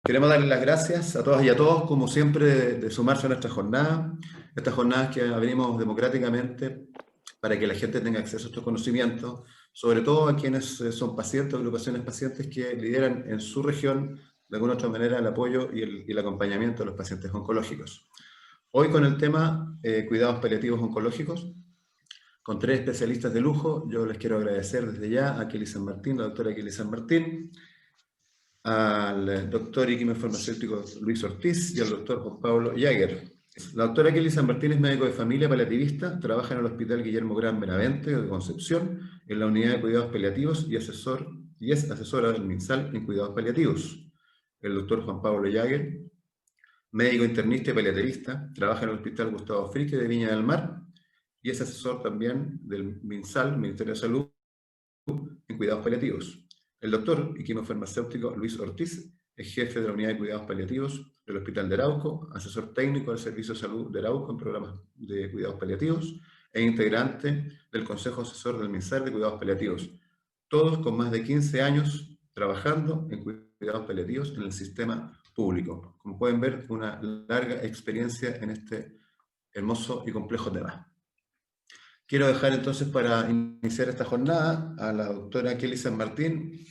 Queremos darles las gracias a todas y a todos, como siempre, de sumarse a nuestra jornada. Estas jornadas que abrimos democráticamente para que la gente tenga acceso a estos conocimientos, sobre todo a quienes son pacientes, agrupaciones pacientes que lideran en su región, de alguna otra manera, el apoyo y el acompañamiento de los pacientes oncológicos. Hoy con el tema cuidados paliativos oncológicos, con tres especialistas de lujo. Yo les quiero agradecer desde ya a Kelly San Martín, la doctora Kelly San Martín, al doctor y químico farmacéutico Luis Ortiz y al doctor Juan Pablo Jaeger. La doctora Kelly San Martín es médico de familia paliativista, trabaja en el Hospital Guillermo Gran Benavente de Concepción, en la unidad de cuidados paliativos y es asesora del MinSal en cuidados paliativos. El doctor Juan Pablo Jaeger, médico internista y paliativista, trabaja en el Hospital Gustavo Fricke de Viña del Mar y es asesor también del MinSal, Ministerio de Salud, en cuidados paliativos. El doctor y quimiofarmacéutico Luis Ortiz es jefe de la unidad de cuidados paliativos del Hospital de Arauco, asesor técnico del Servicio de Salud de Arauco en programas de cuidados paliativos e integrante del Consejo Asesor del MinSal de Cuidados Paliativos. Todos con más de 15 años trabajando en cuidados paliativos en el sistema público. Como pueden ver, una larga experiencia en este hermoso y complejo tema. Quiero dejar entonces para iniciar esta jornada a la doctora Kelly San Martín,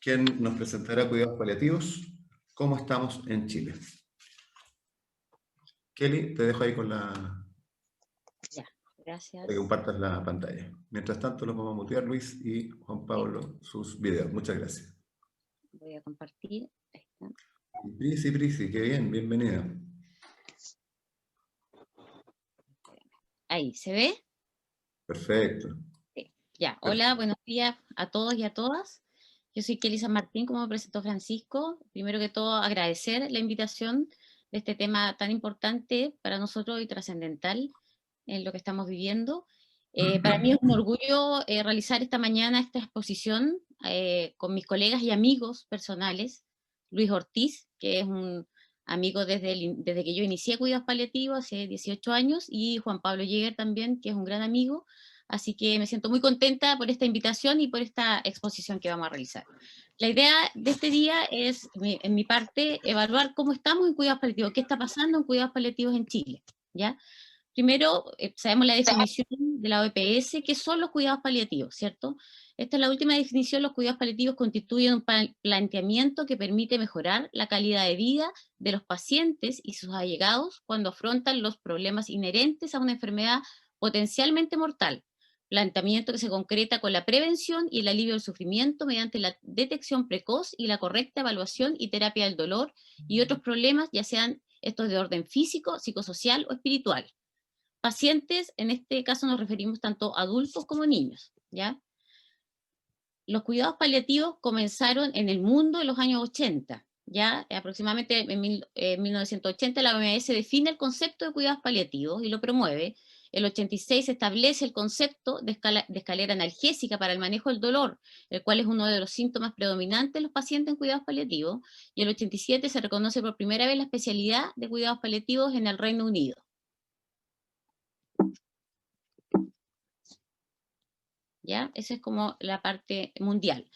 quien nos presentará cuidados paliativos, cómo estamos en Chile. Kelly, te dejo ahí con la... Ya, gracias. Para que compartas la pantalla. Mientras tanto, los vamos a mutear, Luis y Juan Pablo, sus videos. Muchas gracias. Voy a compartir. Ahí está. Prisi, qué bien, bienvenida. Ahí, ¿se ve? Perfecto. Sí. Ya, hola, buenos días a todos y a todas. Yo soy Kelly San Martín, como me presentó Francisco. Primero que todo, agradecer la invitación de este tema tan importante para nosotros y trascendental en lo que estamos viviendo. Para mí es un orgullo realizar esta mañana esta exposición con mis colegas y amigos personales. Luis Ortiz, que es un amigo desde que yo inicié cuidados paliativos hace 18 años, y Juan Pablo Jäger también, que es un gran amigo. Así que me siento muy contenta por esta invitación y por esta exposición que vamos a realizar. La idea de este día es, en mi parte, evaluar cómo estamos en cuidados paliativos, qué está pasando en cuidados paliativos en Chile, ¿ya? Primero, sabemos la definición de la OPS, que son los cuidados paliativos, ¿cierto? Esta es la última definición. Los cuidados paliativos constituyen un planteamiento que permite mejorar la calidad de vida de los pacientes y sus allegados cuando afrontan los problemas inherentes a una enfermedad potencialmente mortal. Planteamiento que se concreta con la prevención y el alivio del sufrimiento mediante la detección precoz y la correcta evaluación y terapia del dolor y otros problemas, ya sean estos de orden físico, psicosocial o espiritual. Pacientes, en este caso nos referimos tanto a adultos como niños, ¿ya? Los cuidados paliativos comenzaron en el mundo en los años 80, ¿ya? Aproximadamente en 1980 la OMS define el concepto de cuidados paliativos y lo promueve. El 86 se establece el concepto de escalera analgésica para el manejo del dolor, el cual es uno de los síntomas predominantes en los pacientes en cuidados paliativos, y el 87 se reconoce por primera vez la especialidad de cuidados paliativos en el Reino Unido. ¿Ya? Esa es como la parte mundial.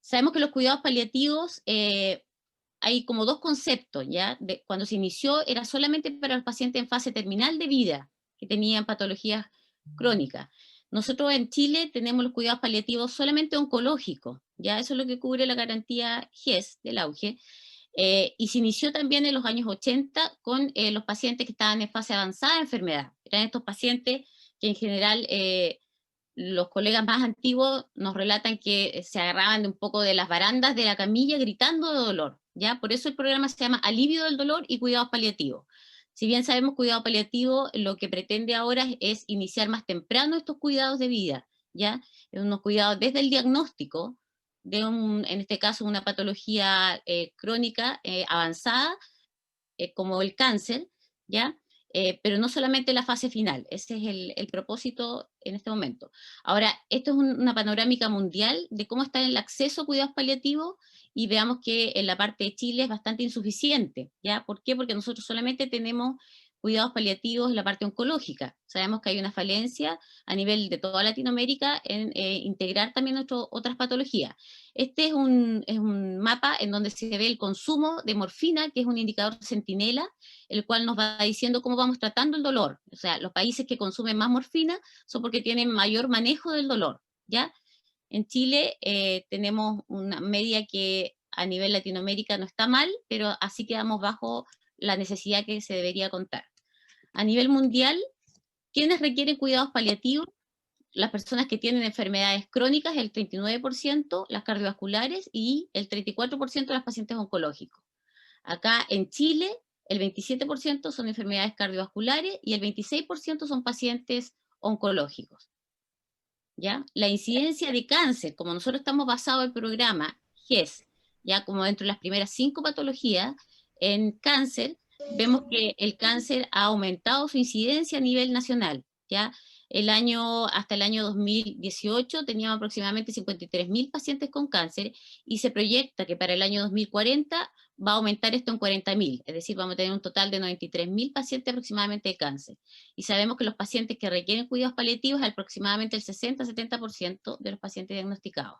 Sabemos que los cuidados paliativos, hay como dos conceptos, ¿ya? Cuando se inició era solamente para los pacientes en fase terminal de vida, que tenían patologías crónicas. Nosotros en Chile tenemos los cuidados paliativos solamente oncológicos, ¿ya? Eso es lo que cubre la garantía GES del auge. Y se inició también en los años 80 con los pacientes que estaban en fase avanzada de enfermedad. Eran estos pacientes que en general los colegas más antiguos nos relatan que se agarraban de un poco de las barandas de la camilla gritando de dolor, ¿ya? Por eso el programa se llama Alivio del Dolor y Cuidados Paliativos. Si bien sabemos cuidado paliativo, lo que pretende ahora es iniciar más temprano estos cuidados de vida, ¿ya? Unos cuidados desde el diagnóstico de en este caso, una patología crónica avanzada, como el cáncer, ¿ya? Pero no solamente la fase final, ese es el propósito en este momento. Ahora, esto es una panorámica mundial de cómo está el acceso a cuidados paliativos, y veamos que en la parte de Chile es bastante insuficiente, ¿ya? ¿Por qué? Porque nosotros solamente tenemos cuidados paliativos en la parte oncológica. Sabemos que hay una falencia a nivel de toda Latinoamérica en integrar también otras patologías. Este es un mapa en donde se ve el consumo de morfina, que es un indicador centinela, el cual nos va diciendo cómo vamos tratando el dolor. O sea, los países que consumen más morfina son porque tienen mayor manejo del dolor, ¿ya? En Chile tenemos una media que a nivel Latinoamérica no está mal, pero así quedamos bajo la necesidad que se debería contar. A nivel mundial, ¿quiénes requieren cuidados paliativos? Las personas que tienen enfermedades crónicas, el 39%, las cardiovasculares y el 34% de los pacientes oncológicos. Acá en Chile, el 27% son enfermedades cardiovasculares y el 26% son pacientes oncológicos. ¿Ya? La incidencia de cáncer, como nosotros estamos basados en el programa GES, ya como dentro de las primeras 5 patologías, en cáncer, vemos que el cáncer ha aumentado su incidencia a nivel nacional, ¿ya? Hasta el año 2018 teníamos aproximadamente 53.000 pacientes con cáncer y se proyecta que para el año 2040 va a aumentar esto en 40.000, es decir, vamos a tener un total de 93.000 pacientes aproximadamente de cáncer. Y sabemos que los pacientes que requieren cuidados paliativos es aproximadamente el 60-70% de los pacientes diagnosticados.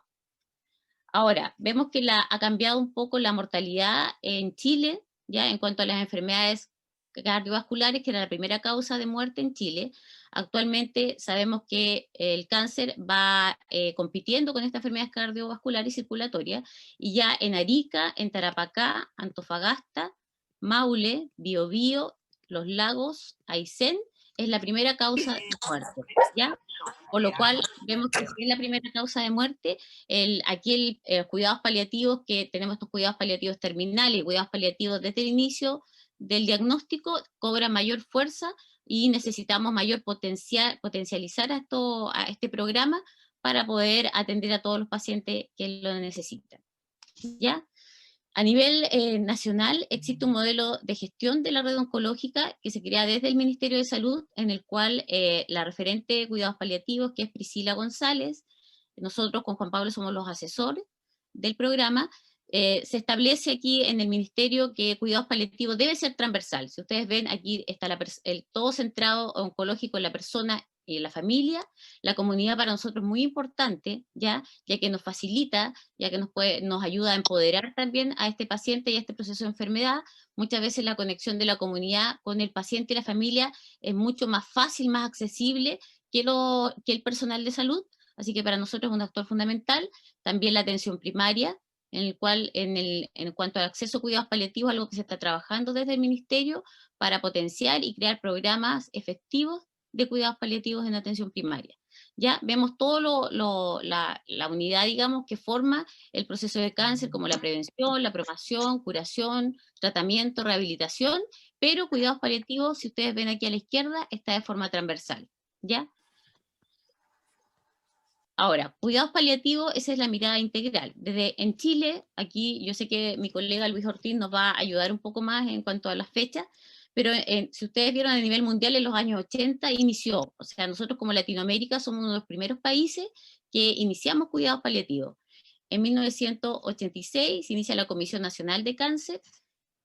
Ahora, vemos que ha cambiado un poco la mortalidad en Chile, ya en cuanto a las enfermedades cardiovasculares, que era la primera causa de muerte en Chile. Actualmente sabemos que el cáncer va compitiendo con estas enfermedades cardiovasculares y circulatorias, y ya en Arica, en Tarapacá, Antofagasta, Maule, Biobío, Los Lagos, Aysén, es la primera causa de muerte, ¿ya? Por lo cual vemos que si es la primera causa de muerte, aquí cuidados paliativos, que tenemos estos cuidados paliativos terminales y cuidados paliativos desde el inicio del diagnóstico, cobra mayor fuerza y necesitamos mayor potencializar a este programa para poder atender a todos los pacientes que lo necesitan. ¿Ya? A nivel nacional existe un modelo de gestión de la red oncológica que se crea desde el Ministerio de Salud, en el cual la referente de cuidados paliativos, que es Priscila González, nosotros con Juan Pablo somos los asesores del programa, se establece aquí en el Ministerio que cuidados paliativos debe ser transversal. Si ustedes ven, aquí está todo centrado oncológico en la persona y en la familia. La comunidad para nosotros es muy importante, ya que nos facilita, ya que nos ayuda a empoderar también a este paciente y a este proceso de enfermedad. Muchas veces la conexión de la comunidad con el paciente y la familia es mucho más fácil, más accesible que el personal de salud. Así que para nosotros es un actor fundamental. También la atención primaria, en el cual, en cuanto al acceso a cuidados paliativos, algo que se está trabajando desde el Ministerio para potenciar y crear programas efectivos de cuidados paliativos en atención primaria. Ya vemos todo la unidad, digamos, que forma el proceso de cáncer, como la prevención, la promoción, curación, tratamiento, rehabilitación, pero cuidados paliativos, si ustedes ven aquí a la izquierda, está de forma transversal, ¿ya? Ahora, cuidados paliativos, esa es la mirada integral. En Chile, aquí yo sé que mi colega Luis Ortiz nos va a ayudar un poco más en cuanto a las fechas, pero si ustedes vieron a nivel mundial en los años 80 inició, o sea, nosotros como Latinoamérica somos uno de los primeros países que iniciamos cuidados paliativos. En 1986 se inicia la Comisión Nacional de Cáncer,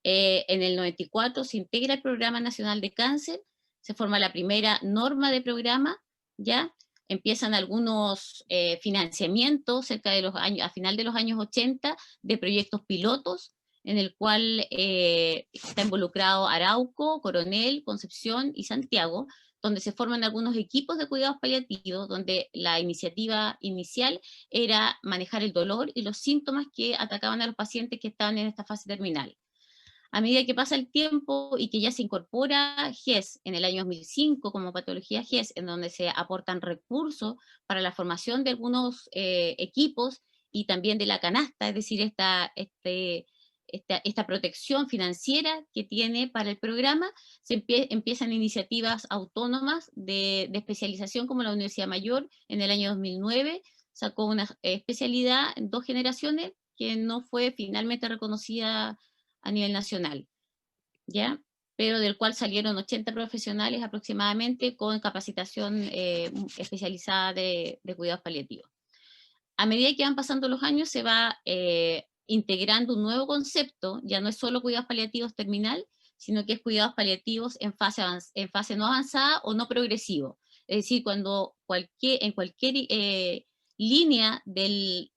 en el 94 se integra el Programa Nacional de Cáncer, se forma la primera norma de programa, ¿ya? Empiezan algunos financiamientos cerca de a final de los años 80 de proyectos pilotos, en el cual está involucrado Arauco, Coronel, Concepción y Santiago, donde se forman algunos equipos de cuidados paliativos, donde la iniciativa inicial era manejar el dolor y los síntomas que atacaban a los pacientes que estaban en esta fase terminal. A medida que pasa el tiempo y que ya se incorpora GES en el año 2005 como patología GES, en donde se aportan recursos para la formación de algunos equipos y también de la canasta, es decir, esta protección financiera que tiene para el programa, empiezan iniciativas autónomas de especialización, como la Universidad Mayor en el año 2009 sacó una especialidad en 2 generaciones que no fue finalmente reconocida a nivel nacional, ¿ya? Pero del cual salieron 80 profesionales aproximadamente con capacitación especializada de cuidados paliativos. A medida que van pasando los años se va integrando un nuevo concepto, ya no es solo cuidados paliativos terminal, sino que es cuidados paliativos en fase no avanzada o no progresivo. Es decir, en cualquier línea del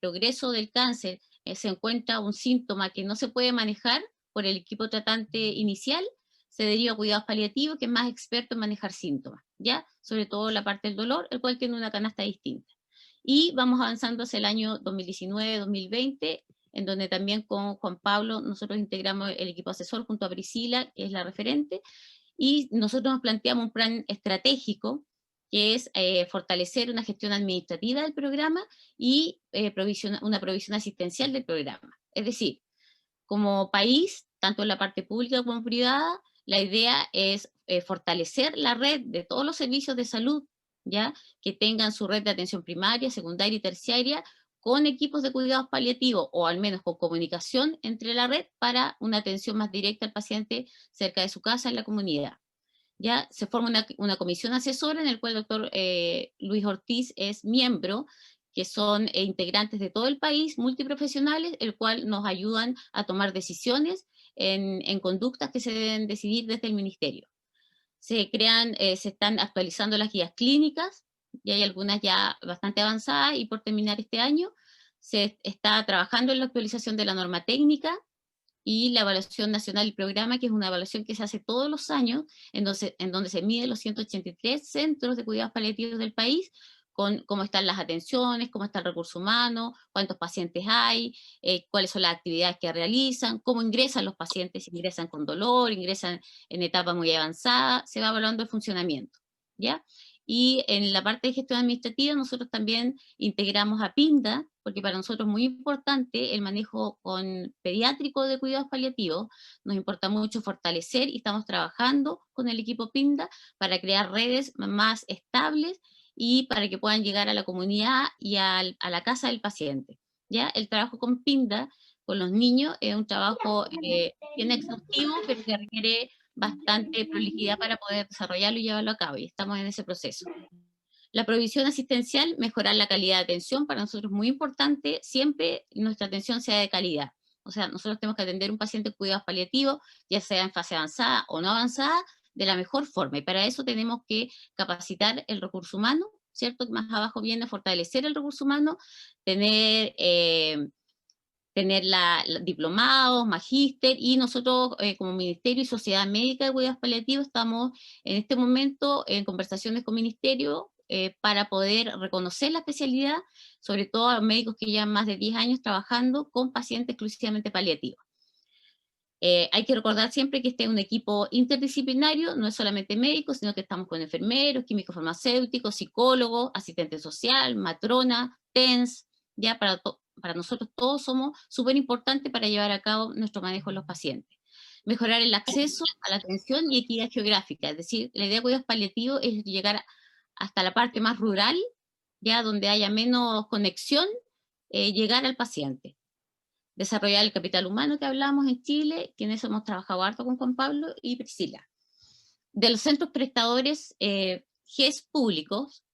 progreso del cáncer se encuentra un síntoma que no se puede manejar por el equipo tratante inicial, se deriva a cuidados paliativos, que es más experto en manejar síntomas, ¿ya? Sobre todo la parte del dolor, el cual tiene una canasta distinta. Y vamos avanzando hacia el año 2019-2020, en donde también con Juan Pablo nosotros integramos el equipo asesor junto a Priscila, que es la referente, y nosotros nos planteamos un plan estratégico que es fortalecer una gestión administrativa del programa y una provisión asistencial del programa. Es decir, como país, tanto en la parte pública como privada, la idea es fortalecer la red de todos los servicios de salud, ¿ya? Que tengan su red de atención primaria, secundaria y terciaria, con equipos de cuidados paliativos, o al menos con comunicación entre la red para una atención más directa al paciente cerca de su casa, en la comunidad. Ya se forma una comisión asesora en la cual el doctor Luis Ortiz es miembro, que son integrantes de todo el país, multiprofesionales, el cual nos ayudan a tomar decisiones en conductas que se deben decidir desde el ministerio. Se están actualizando las guías clínicas, y hay algunas ya bastante avanzadas, y por terminar este año se está trabajando en la actualización de la norma técnica y la evaluación nacional del programa, que es una evaluación que se hace todos los años, en donde se miden los 183 centros de cuidados paliativos del país, con cómo están las atenciones, cómo está el recurso humano, cuántos pacientes hay, cuáles son las actividades que realizan, cómo ingresan los pacientes, si ingresan con dolor, ingresan en etapa muy avanzada, se va evaluando el funcionamiento, ¿ya? Y en la parte de gestión administrativa nosotros también integramos a PINDA, porque para nosotros es muy importante el manejo pediátrico de cuidados paliativos. Nos importa mucho fortalecer y estamos trabajando con el equipo PINDA para crear redes más estables y para que puedan llegar a la comunidad y a la casa del paciente. ¿Ya? El trabajo con PINDA, con los niños, es un trabajo bien exhaustivo, pero que requiere bastante prolijidad para poder desarrollarlo y llevarlo a cabo, y estamos en ese proceso. La provisión asistencial, mejorar la calidad de atención, para nosotros es muy importante, siempre nuestra atención sea de calidad. O sea, nosotros tenemos que atender a un paciente de cuidados paliativos, ya sea en fase avanzada o no avanzada, de la mejor forma, y para eso tenemos que capacitar el recurso humano, ¿cierto? Más abajo viene fortalecer el recurso humano, tener diplomados, magíster, y nosotros como Ministerio y Sociedad Médica de Cuidados Paliativos estamos en este momento en conversaciones con Ministerio para poder reconocer la especialidad, sobre todo a los médicos que llevan más de 10 años trabajando con pacientes exclusivamente paliativos. Hay que recordar siempre que este es un equipo interdisciplinario, no es solamente médicos, sino que estamos con enfermeros, químicos farmacéuticos, psicólogos, asistente social, matrona, TENS, ya para nosotros todos somos súper importantes para llevar a cabo nuestro manejo de los pacientes. Mejorar el acceso a la atención y equidad geográfica, es decir, la idea de cuidados paliativos es llegar hasta la parte más rural, ya donde haya menos conexión, llegar al paciente. Desarrollar el capital humano que hablamos en Chile, que en eso hemos trabajado harto con Juan Pablo y Priscila. De los centros prestadores GES públicos,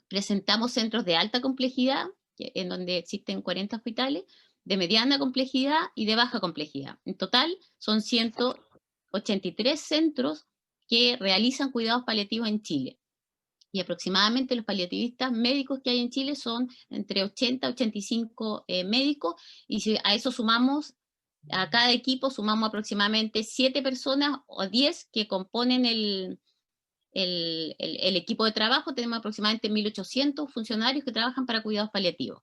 presentamos centros de alta complejidad, en donde existen 40 hospitales, de mediana complejidad y de baja complejidad. En total son 183 centros que realizan cuidados paliativos en Chile. Y aproximadamente los paliativistas médicos que hay en Chile son entre 80 y 85 médicos, y si a eso sumamos, a cada equipo sumamos aproximadamente 7 personas o 10 que componen el equipo de trabajo, tenemos aproximadamente 1.800 funcionarios que trabajan para cuidados paliativos.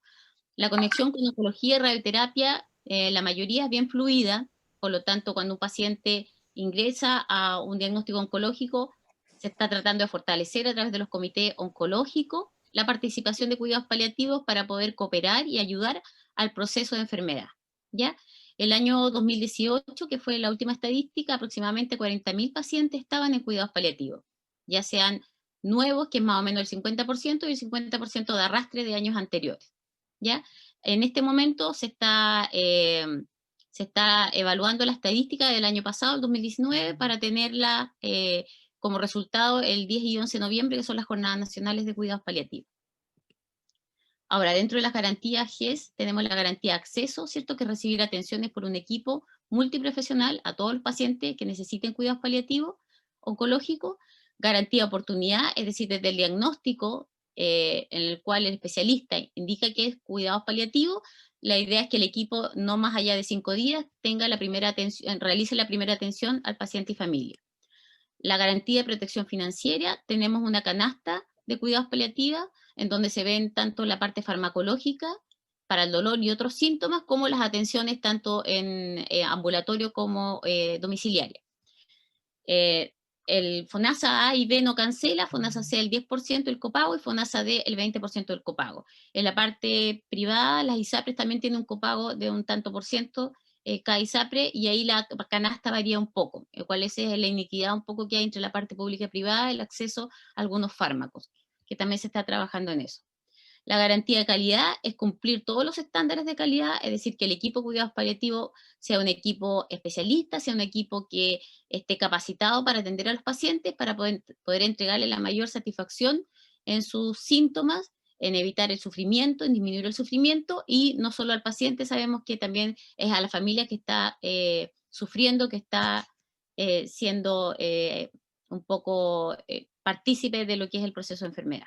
La conexión con oncología y radioterapia, la mayoría es bien fluida, por lo tanto, cuando un paciente ingresa a un diagnóstico oncológico, se está tratando de fortalecer a través de los comités oncológicos la participación de cuidados paliativos para poder cooperar y ayudar al proceso de enfermedad, ¿ya? El año 2018, que fue la última estadística, aproximadamente 40.000 pacientes estaban en cuidados paliativos, ya sean nuevos, que es más o menos el 50%, y el 50% de arrastre de años anteriores, ¿ya? En este momento se está evaluando la estadística del año pasado, el 2019, para tenerla como resultado el 10 y 11 de noviembre, que son las Jornadas Nacionales de Cuidados Paliativos. Ahora, dentro de las garantías GES tenemos la garantía de acceso, ¿cierto? Que es recibir atenciones por un equipo multiprofesional a todos los pacientes que necesiten cuidados paliativos, oncológicos, garantía de oportunidad, es decir, desde el diagnóstico en el cual el especialista indica que es cuidados paliativos, la idea es que el equipo no más allá de 5 días tenga la primera atención, realice la primera atención al paciente y familia. La garantía de protección financiera, tenemos una canasta de cuidados paliativos en donde se ven tanto la parte farmacológica para el dolor y otros síntomas, como las atenciones tanto en ambulatorio como domiciliaria. El FONASA A y B no cancela, FONASA C el 10% del copago y FONASA D el 20% del copago. En la parte privada, las ISAPRES también tienen un copago de un tanto por ciento cada ISAPRE, y ahí la canasta varía un poco, cuál es la inequidad un poco que hay entre la parte pública y privada, el acceso a algunos fármacos, que también se está trabajando en eso. La garantía de calidad es cumplir todos los estándares de calidad, es decir, que el equipo de cuidados paliativos sea un equipo especialista, sea un equipo que esté capacitado para atender a los pacientes, para poder entregarle la mayor satisfacción en sus síntomas, en evitar el sufrimiento, en disminuir el sufrimiento, y no solo al paciente, sabemos que también es a la familia que está sufriendo, que está siendo un poco partícipe de lo que es el proceso de enfermedad.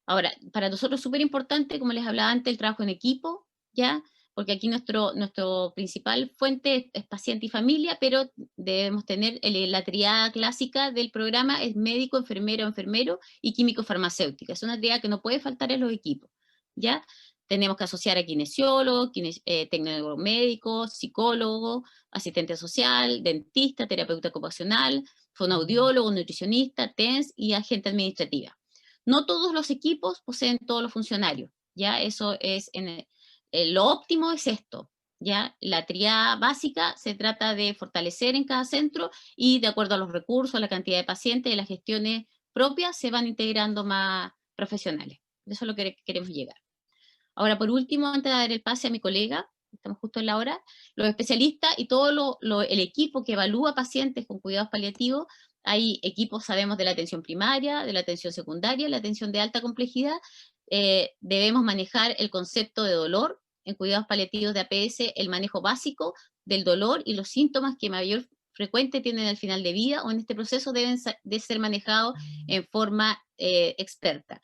Ahora, para nosotros es súper importante, como les hablaba antes, el trabajo en equipo, ¿ya? Porque aquí nuestro principal fuente es paciente y familia, pero debemos tener la triada clásica del programa, es médico, enfermero, enfermero y químico farmacéutica. Es una triada que no puede faltar en los equipos, ¿ya? Tenemos que asociar a kinesiólogo, tecnólogo médico, psicólogo, asistente social, dentista, terapeuta ocupacional, fonoaudiólogo, nutricionista, TENS y agente administrativa. No todos los equipos poseen todos los funcionarios, ¿ya? Eso es, lo óptimo es esto, ¿ya? La triada básica se trata de fortalecer en cada centro y de acuerdo a los recursos, la cantidad de pacientes y las gestiones propias se van integrando más profesionales. Eso es lo que queremos llegar. Ahora, por último, antes de dar el pase a mi colega, estamos justo en la hora, los especialistas y todo el equipo que evalúa pacientes con cuidados paliativos, hay equipos, sabemos, de la atención primaria, de la atención secundaria, la atención de alta complejidad. Debemos manejar el concepto de dolor en cuidados paliativos de APS, el manejo básico del dolor y los síntomas que mayor frecuente tienen al final de vida o en este proceso deben de ser manejados en forma experta.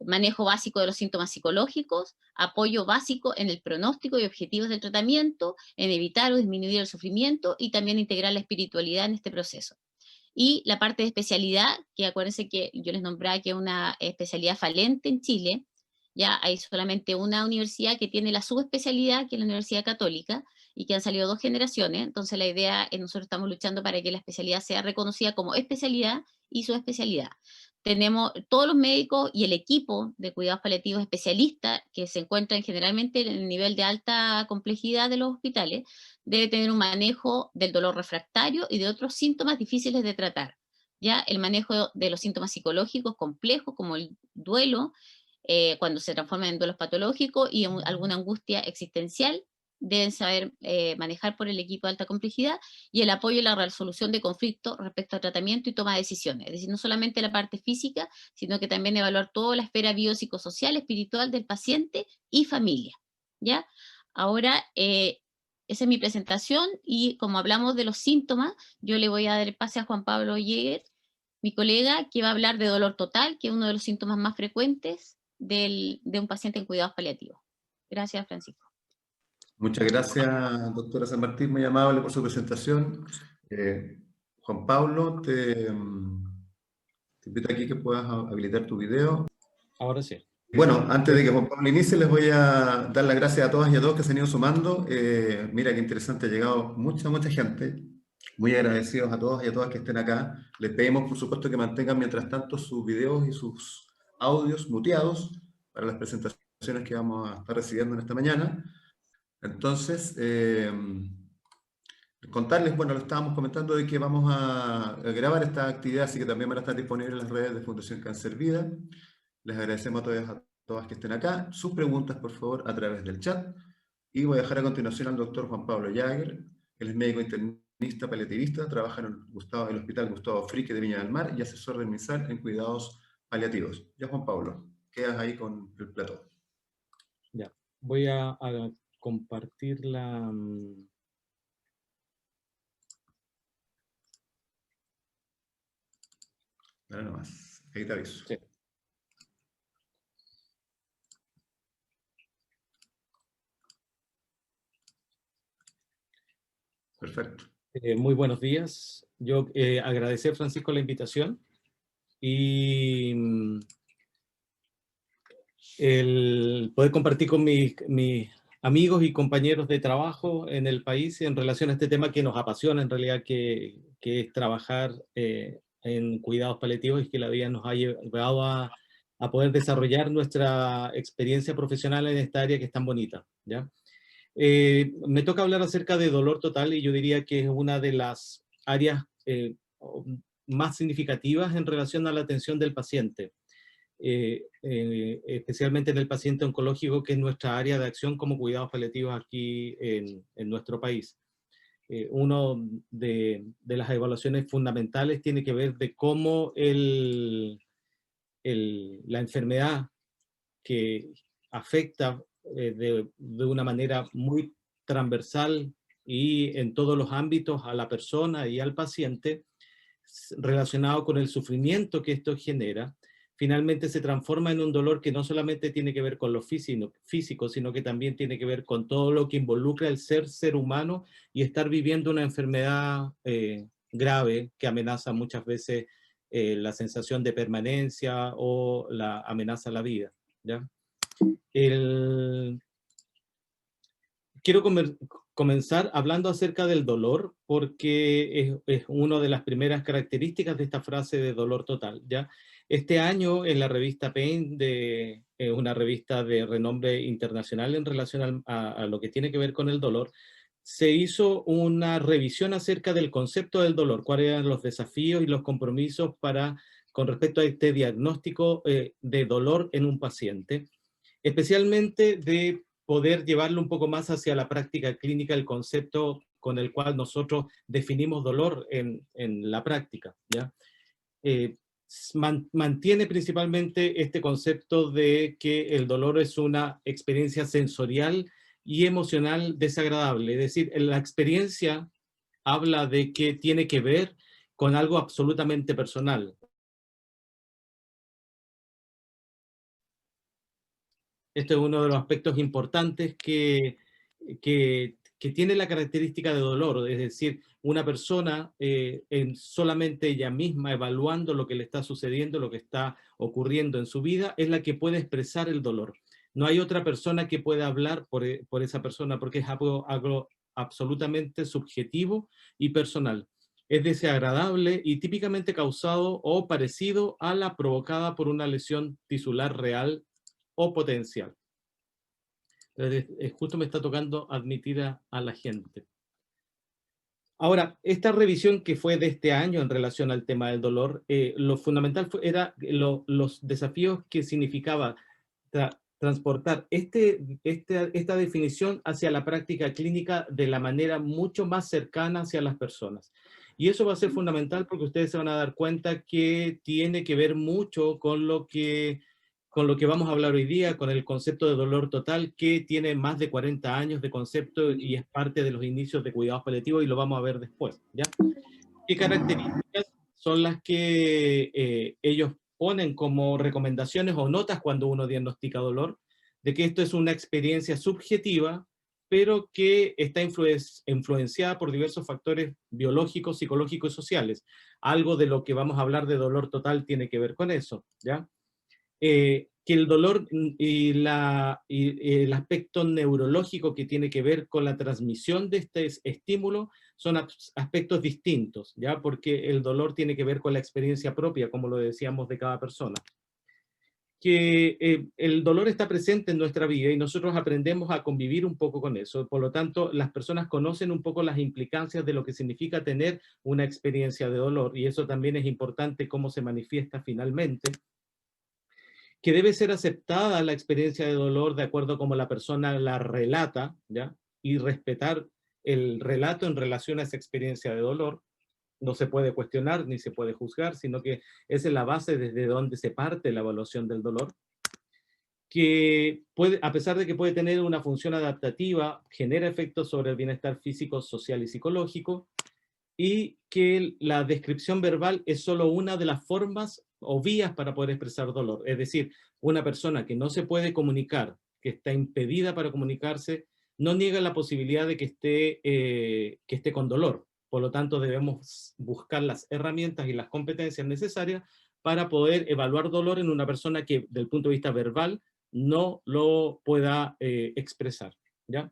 Manejo básico de los síntomas psicológicos, apoyo básico en el pronóstico y objetivos del tratamiento, en evitar o disminuir el sufrimiento y también integrar la espiritualidad en este proceso. Y la parte de especialidad, que acuérdense que yo les nombraba que es una especialidad falente en Chile, ya hay solamente una universidad que tiene la subespecialidad, que es la Universidad Católica, y que han salido 2 generaciones, entonces la idea es nosotros estamos luchando para que la especialidad sea reconocida como especialidad y subespecialidad. Tenemos todos los médicos y el equipo de cuidados paliativos especialistas que se encuentran generalmente en el nivel de alta complejidad de los hospitales, debe tener un manejo del dolor refractario y de otros síntomas difíciles de tratar. Ya el manejo de los síntomas psicológicos complejos como el duelo, cuando se transforman en duelos patológicos y alguna angustia existencial, deben saber manejar por el equipo de alta complejidad, y el apoyo y la resolución de conflictos respecto a tratamiento y toma de decisiones. Es decir, no solamente la parte física, sino que también evaluar toda la esfera biopsicosocial, espiritual del paciente y familia. ¿Ya? Ahora, esa es mi presentación y como hablamos de los síntomas, yo le voy a dar el pase a Juan Pablo Jäger, mi colega, que va a hablar de dolor total, que es uno de los síntomas más frecuentes de un paciente en cuidados paliativos. Gracias, Francisco. Muchas gracias, doctora San Martín, muy amable por su presentación. Juan Pablo, te invito aquí que puedas habilitar tu video. Ahora sí. Bueno, antes de que Juan Pablo inicie, les voy a dar las gracias a todas y a todos que se han ido sumando. Mira qué interesante, ha llegado mucha gente. Muy agradecidos a todos y a todas que estén acá. Les pedimos, por supuesto, que mantengan mientras tanto sus videos y sus audios muteados para las presentaciones que vamos a estar recibiendo en esta mañana. Entonces, contarles, bueno, lo estábamos comentando de que vamos a grabar esta actividad, así que también van a estar disponibles en las redes de Fundación Cáncer Vida. Les agradecemos a todas que estén acá. Sus preguntas, por favor, a través del chat. Y voy a dejar a continuación al doctor Juan Pablo Jäger. Él es médico internista paliativista, trabaja en el Hospital Gustavo Fricke de Viña del Mar y asesor del MISAL en cuidados paliativos. Ya, Juan Pablo, quedas ahí con el plató. Ya, voy a compartir Dale nomás, ahí te aviso. Sí. Perfecto. Muy buenos días. Yo agradecer, Francisco, la invitación y el poder compartir con mis amigos y compañeros de trabajo en el país en relación a este tema que nos apasiona en realidad, que es trabajar en cuidados paliativos y que la vida nos ha llevado a poder desarrollar nuestra experiencia profesional en esta área que es tan bonita, ¿ya? Me toca hablar acerca de dolor total y yo diría que es una de las áreas más significativas en relación a la atención del paciente. Especialmente en el paciente oncológico, que es nuestra área de acción como cuidados paliativos aquí en nuestro país. Una de las evaluaciones fundamentales tiene que ver de cómo la enfermedad que afecta de una manera muy transversal y en todos los ámbitos a la persona y al paciente, relacionado con el sufrimiento que esto genera, finalmente se transforma en un dolor que no solamente tiene que ver con lo físico, sino que también tiene que ver con todo lo que involucra el ser humano y estar viviendo una enfermedad grave que amenaza muchas veces la sensación de permanencia o la amenaza a la vida, ¿ya? Quiero comenzar hablando acerca del dolor, porque es una de las primeras características de esta frase de dolor total, ¿ya? Este año en la revista Pain, una revista de renombre internacional en relación a lo que tiene que ver con el dolor, se hizo una revisión acerca del concepto del dolor, cuáles eran los desafíos y los compromisos con respecto a este diagnóstico de dolor en un paciente, especialmente de poder llevarlo un poco más hacia la práctica clínica, el concepto con el cual nosotros definimos dolor en la práctica, ¿ya? Mantiene principalmente este concepto de que el dolor es una experiencia sensorial y emocional desagradable, es decir, la experiencia habla de que tiene que ver con algo absolutamente personal. Este es uno de los aspectos importantes que tiene la característica de dolor, es decir, una persona solamente ella misma evaluando lo que le está sucediendo, lo que está ocurriendo en su vida, es la que puede expresar el dolor. No hay otra persona que pueda hablar por esa persona porque es algo absolutamente subjetivo y personal. Es desagradable y típicamente causado o parecido a la provocada por una lesión tisular real o potencial. Justo me está tocando admitir a la gente. Ahora, esta revisión que fue de este año en relación al tema del dolor, lo fundamental era los desafíos que significaba transportar esta definición hacia la práctica clínica de la manera mucho más cercana hacia las personas. Y eso va a ser fundamental porque ustedes se van a dar cuenta que tiene que ver mucho con lo que vamos a hablar hoy día, con el concepto de dolor total, que tiene más de 40 años de concepto y es parte de los inicios de cuidados paliativos y lo vamos a ver después, ¿ya? ¿Qué características son las que ellos ponen como recomendaciones o notas cuando uno diagnostica dolor? De que esto es una experiencia subjetiva, pero que está influenciada por diversos factores biológicos, psicológicos y sociales. Algo de lo que vamos a hablar de dolor total tiene que ver con eso, ¿ya? Que el dolor y el aspecto neurológico que tiene que ver con la transmisión de este estímulo son aspectos distintos, ¿ya? Porque el dolor tiene que ver con la experiencia propia, como lo decíamos, de cada persona. Que el dolor está presente en nuestra vida y nosotros aprendemos a convivir un poco con eso. Por lo tanto, las personas conocen un poco las implicancias de lo que significa tener una experiencia de dolor y eso también es importante cómo se manifiesta finalmente, que debe ser aceptada la experiencia de dolor de acuerdo a cómo la persona la relata, ¿ya? Y respetar el relato en relación a esa experiencia de dolor. No se puede cuestionar ni se puede juzgar, sino que esa es la base desde donde se parte la evaluación del dolor. Que puede, a pesar de que puede tener una función adaptativa, genera efectos sobre el bienestar físico, social y psicológico, y que la descripción verbal es solo una de las formas o vías para poder expresar dolor. Es decir, una persona que no se puede comunicar, que está impedida para comunicarse, no niega la posibilidad de que esté con dolor. Por lo tanto, debemos buscar las herramientas y las competencias necesarias para poder evaluar dolor en una persona que, desde el punto de vista verbal, no lo pueda expresar, ¿ya?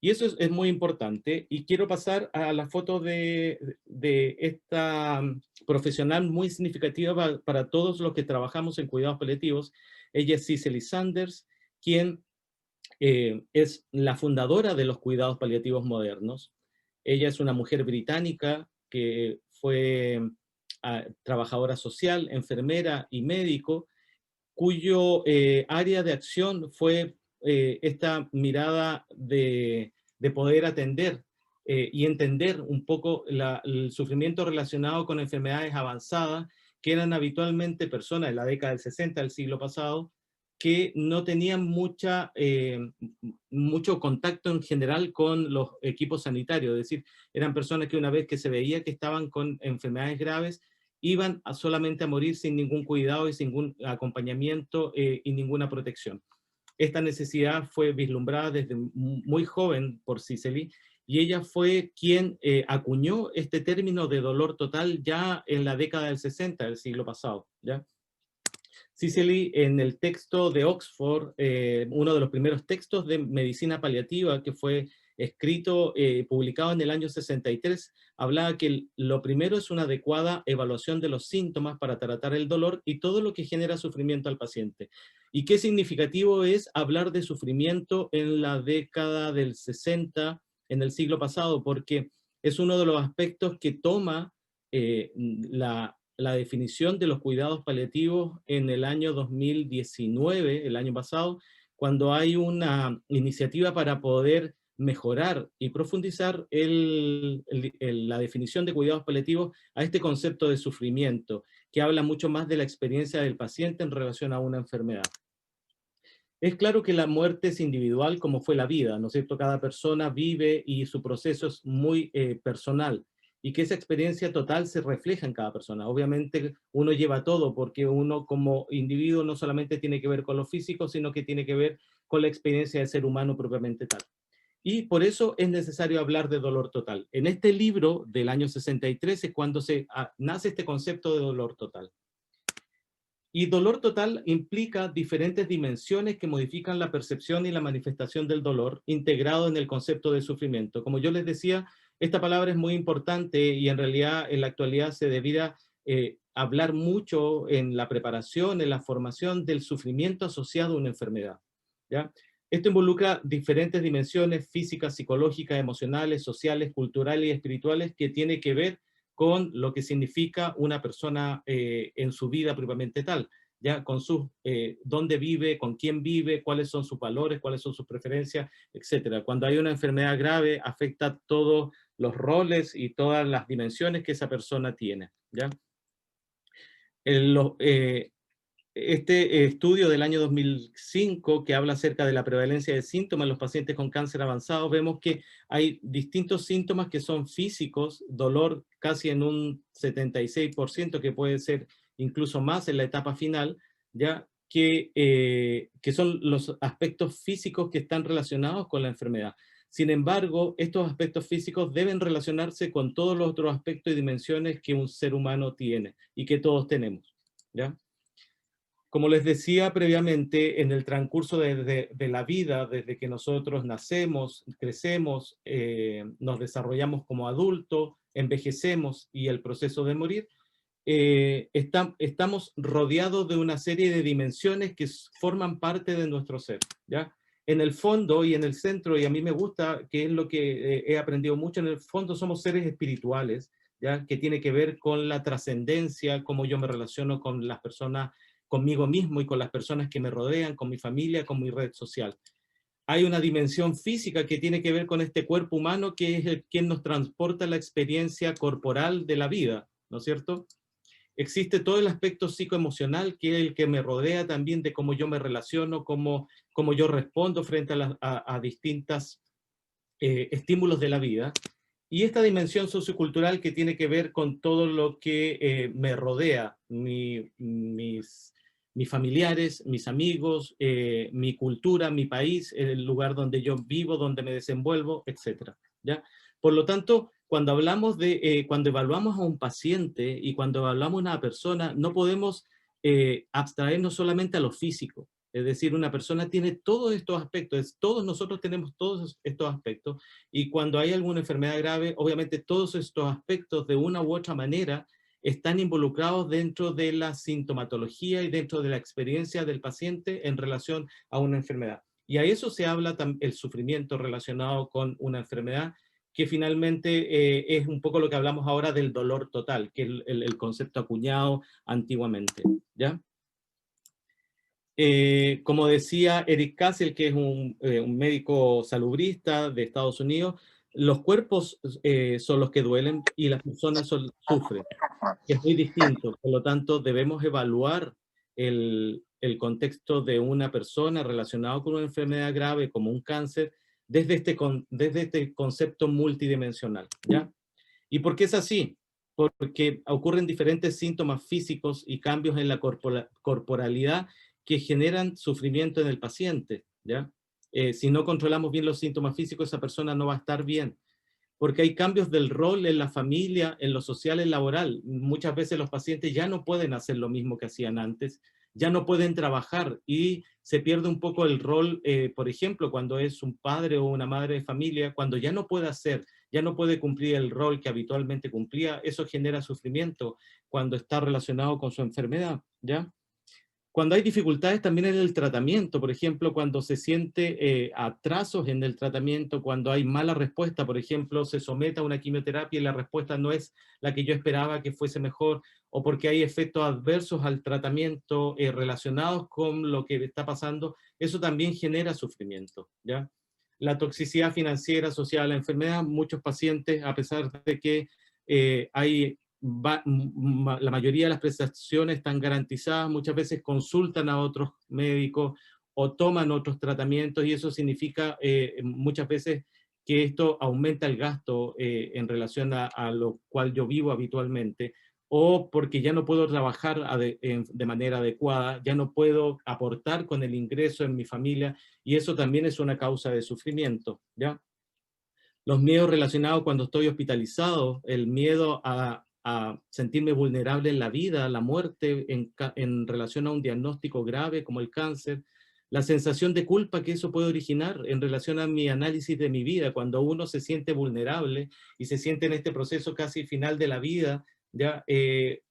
Y eso es muy importante. Y quiero pasar a la foto de esta profesional muy significativa para todos los que trabajamos en cuidados paliativos. Ella es Cicely Sanders, quien es la fundadora de los cuidados paliativos modernos. Ella es una mujer británica que fue trabajadora social, enfermera y médico, cuyo área de acción fue esta mirada de poder atender y entender un poco el sufrimiento relacionado con enfermedades avanzadas, que eran habitualmente personas en la década del 60 del siglo pasado, que no tenían mucho contacto en general con los equipos sanitarios, es decir, eran personas que una vez que se veía que estaban con enfermedades graves, iban solamente a morir sin ningún cuidado y sin ningún acompañamiento y ninguna protección. Esta necesidad fue vislumbrada desde muy joven por Cicely, y ella fue quien acuñó este término de dolor total ya en la década del 60 del siglo pasado, ¿ya? Cicely, en el texto de Oxford, uno de los primeros textos de medicina paliativa que fue escrito, publicado en el año 63, hablaba que lo primero es una adecuada evaluación de los síntomas para tratar el dolor y todo lo que genera sufrimiento al paciente. Y qué significativo es hablar de sufrimiento en la década del 60, en el siglo pasado, porque es uno de los aspectos que toma la definición de los cuidados paliativos en el año 2019, el año pasado, cuando hay una iniciativa para poder mejorar y profundizar la definición de cuidados paliativos a este concepto de sufrimiento, que habla mucho más de la experiencia del paciente en relación a una enfermedad. Es claro que la muerte es individual como fue la vida, ¿no es cierto? Cada persona vive y su proceso es muy personal, y que esa experiencia total se refleja en cada persona. Obviamente uno lleva todo, porque uno como individuo no solamente tiene que ver con lo físico, sino que tiene que ver con la experiencia del ser humano propiamente tal. Y por eso es necesario hablar de dolor total. En este libro del año 63 es cuando nace este concepto de dolor total. Y dolor total implica diferentes dimensiones que modifican la percepción y la manifestación del dolor, integrado en el concepto de sufrimiento. Como yo les decía, esta palabra es muy importante y en realidad en la actualidad se debiera hablar mucho en la preparación, en la formación del sufrimiento asociado a una enfermedad, ¿ya? Esto involucra diferentes dimensiones físicas, psicológicas, emocionales, sociales, culturales y espirituales que tiene que ver con lo que significa una persona en su vida propiamente tal, ya con sus, dónde vive, con quién vive, cuáles son sus valores, cuáles son sus preferencias, etc. Cuando hay una enfermedad grave, afecta todos los roles y todas las dimensiones que esa persona tiene, ¿ya? Este estudio del año 2005 que habla acerca de la prevalencia de síntomas en los pacientes con cáncer avanzado, vemos que hay distintos síntomas que son físicos, dolor casi en un 76%, que puede ser incluso más en la etapa final, ya que son los aspectos físicos que están relacionados con la enfermedad. Sin embargo, estos aspectos físicos deben relacionarse con todos los otros aspectos y dimensiones que un ser humano tiene y que todos tenemos, ¿ya? Como les decía previamente, en el transcurso de la vida, desde que nosotros nacemos, crecemos, nos desarrollamos como adultos, envejecemos y el proceso de morir, estamos rodeados de una serie de dimensiones que forman parte de nuestro ser, ¿ya? En el fondo y en el centro, y a mí me gusta, que es lo que he aprendido mucho, en el fondo somos seres espirituales, ¿ya? Que tiene que ver con la trascendencia, cómo yo me relaciono con las personas, conmigo mismo y con las personas que me rodean, con mi familia, con mi red social. Hay una dimensión física que tiene que ver con este cuerpo humano, que es quien nos transporta la experiencia corporal de la vida, ¿no es cierto? Existe todo el aspecto psicoemocional, que es el que me rodea también, de cómo yo me relaciono, cómo yo respondo frente a distintos estímulos de la vida. Y esta dimensión sociocultural que tiene que ver con todo lo que me rodea, mis familiares, mis amigos, mi cultura, mi país, el lugar donde yo vivo, donde me desenvuelvo, etcétera, ¿ya? Por lo tanto, cuando hablamos cuando evaluamos a un paciente y cuando evaluamos a una persona, no podemos abstraernos solamente a lo físico. Es decir, una persona tiene todos estos aspectos, todos nosotros tenemos todos estos aspectos, y cuando hay alguna enfermedad grave, obviamente todos estos aspectos de una u otra manera están involucrados dentro de la sintomatología y dentro de la experiencia del paciente en relación a una enfermedad. Y a eso se habla el sufrimiento relacionado con una enfermedad, que finalmente es un poco lo que hablamos ahora del dolor total, que es el concepto acuñado antiguamente, ¿ya? Como decía Eric Cassel, que es un médico salubrista de Estados Unidos, los cuerpos son los que duelen y las personas sufren, que es muy distinto. Por lo tanto, debemos evaluar el contexto de una persona relacionado con una enfermedad grave como un cáncer desde este concepto multidimensional, ¿ya? ¿Y por qué es así? Porque ocurren diferentes síntomas físicos y cambios en la corporalidad que generan sufrimiento en el paciente, ¿ya? Si no controlamos bien los síntomas físicos, esa persona no va a estar bien, porque hay cambios del rol en la familia, en lo social, en laboral. Muchas veces los pacientes ya no pueden hacer lo mismo que hacían antes, ya no pueden trabajar y se pierde un poco el rol, por ejemplo, cuando es un padre o una madre de familia, cuando ya no puede hacer, ya no puede cumplir el rol que habitualmente cumplía, eso genera sufrimiento cuando está relacionado con su enfermedad, ¿ya? Cuando hay dificultades también en el tratamiento, por ejemplo, cuando se siente atrasos en el tratamiento, cuando hay mala respuesta, por ejemplo, se somete a una quimioterapia y la respuesta no es la que yo esperaba que fuese mejor, o porque hay efectos adversos al tratamiento relacionados con lo que está pasando, eso también genera sufrimiento, ¿ya? La toxicidad financiera asociada a la enfermedad, muchos pacientes, a pesar de que hay la mayoría de las prestaciones están garantizadas, muchas veces consultan a otros médicos o toman otros tratamientos, y eso significa muchas veces que esto aumenta el gasto en relación a lo cual yo vivo habitualmente, o porque ya no puedo trabajar de manera adecuada, ya no puedo aportar con el ingreso en mi familia, y eso también es una causa de sufrimiento, ¿ya? Los miedos relacionados cuando estoy hospitalizado, el miedo a sentirme vulnerable en la vida, a la muerte en relación a un diagnóstico grave como el cáncer, la sensación de culpa que eso puede originar en relación a mi análisis de mi vida, cuando uno se siente vulnerable y se siente en este proceso casi final de la vida, ya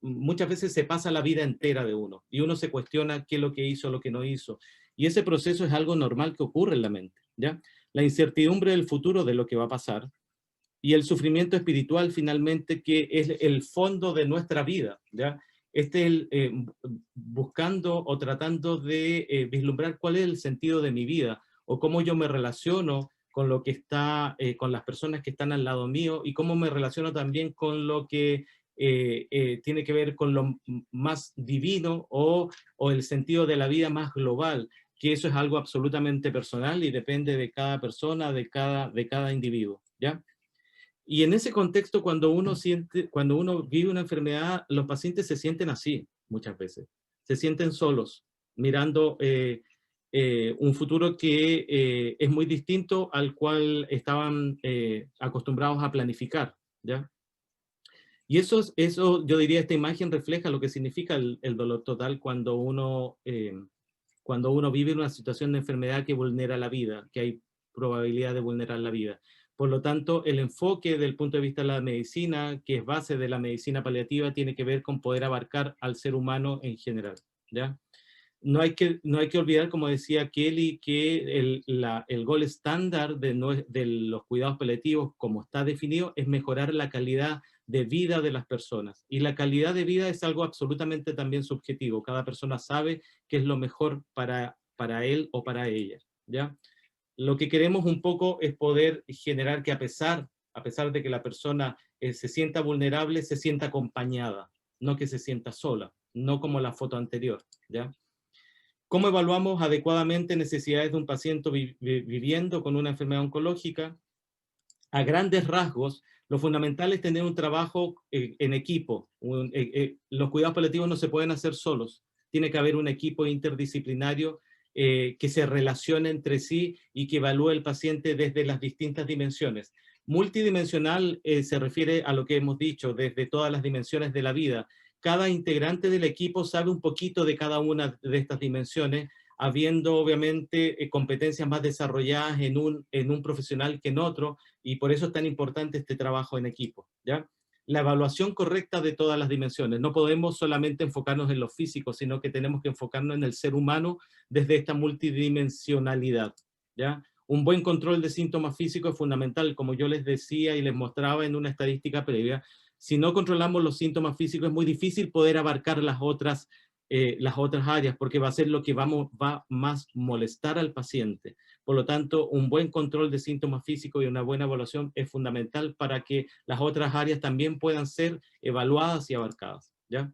muchas veces se pasa la vida entera de uno y uno se cuestiona qué es lo que hizo, lo que no hizo. Y ese proceso es algo normal que ocurre en la mente, ¿ya? La incertidumbre del futuro, de lo que va a pasar, y el sufrimiento espiritual finalmente, que es el fondo de nuestra vida, ¿ya? Buscando o tratando de vislumbrar cuál es el sentido de mi vida, o cómo yo me relaciono con lo que está, con las personas que están al lado mío, y cómo me relaciono también con lo que tiene que ver con lo más divino, o el sentido de la vida más global, que eso es algo absolutamente personal y depende de cada persona, de cada individuo, ¿ya? Y en ese contexto, cuando uno vive una enfermedad, los pacientes se sienten así muchas veces. Se sienten solos, mirando un futuro que es muy distinto al cual estaban acostumbrados a planificar, ¿ya? Y eso, yo diría, esta imagen refleja lo que significa el dolor total cuando uno vive una situación de enfermedad que vulnera la vida, que hay probabilidad de vulnerar la vida. Por lo tanto, el enfoque del punto de vista de la medicina, que es base de la medicina paliativa, tiene que ver con poder abarcar al ser humano en general, ¿ya? No hay que olvidar, como decía Kelly, que el gol estándar de los cuidados paliativos, como está definido, es mejorar la calidad de vida de las personas. Y la calidad de vida es algo absolutamente también subjetivo. Cada persona sabe qué es lo mejor para él o para ella, ¿ya? Lo que queremos un poco es poder generar que a pesar de que la persona se sienta vulnerable, se sienta acompañada, no que se sienta sola, no como la foto anterior, ¿ya? ¿Cómo evaluamos adecuadamente necesidades de un paciente viviendo con una enfermedad oncológica? a grandes rasgos, lo fundamental es tener un trabajo en equipo. Los cuidados paliativos no se pueden hacer solos. Tiene que haber un equipo interdisciplinario que se relacione entre sí y que evalúe el paciente desde las distintas dimensiones. Multidimensional se refiere a lo que hemos dicho, desde todas las dimensiones de la vida. Cada integrante del equipo sabe un poquito de cada una de estas dimensiones, habiendo obviamente competencias más desarrolladas en un profesional que en otro, y por eso es tan importante este trabajo en equipo, ¿ya? La evaluación correcta de todas las dimensiones. No podemos solamente enfocarnos en lo físico, sino que tenemos que enfocarnos en el ser humano desde esta multidimensionalidad, ¿ya? Un buen control de síntomas físicos es fundamental, como yo les decía y les mostraba en una estadística previa. Si no controlamos los síntomas físicos, es muy difícil poder abarcar las otras áreas, porque va a ser lo que va más molestar al paciente. Por lo tanto, un buen control de síntomas físicos y una buena evaluación es fundamental para que las otras áreas también puedan ser evaluadas y abarcadas, ¿ya?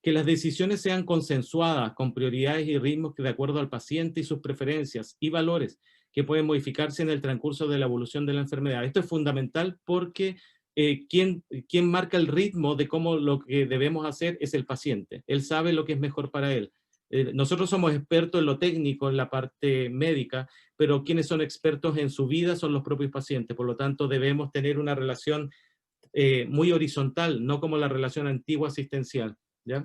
Que las decisiones sean consensuadas con prioridades y ritmos que de acuerdo al paciente y sus preferencias y valores que pueden modificarse en el transcurso de la evolución de la enfermedad. Esto es fundamental porque quien marca el ritmo de cómo lo que debemos hacer es el paciente. Él sabe lo que es mejor para él. Nosotros somos expertos en lo técnico, en la parte médica, pero quienes son expertos en su vida son los propios pacientes. Por lo tanto, debemos tener una relación muy horizontal, no como la relación antigua asistencial, ¿ya?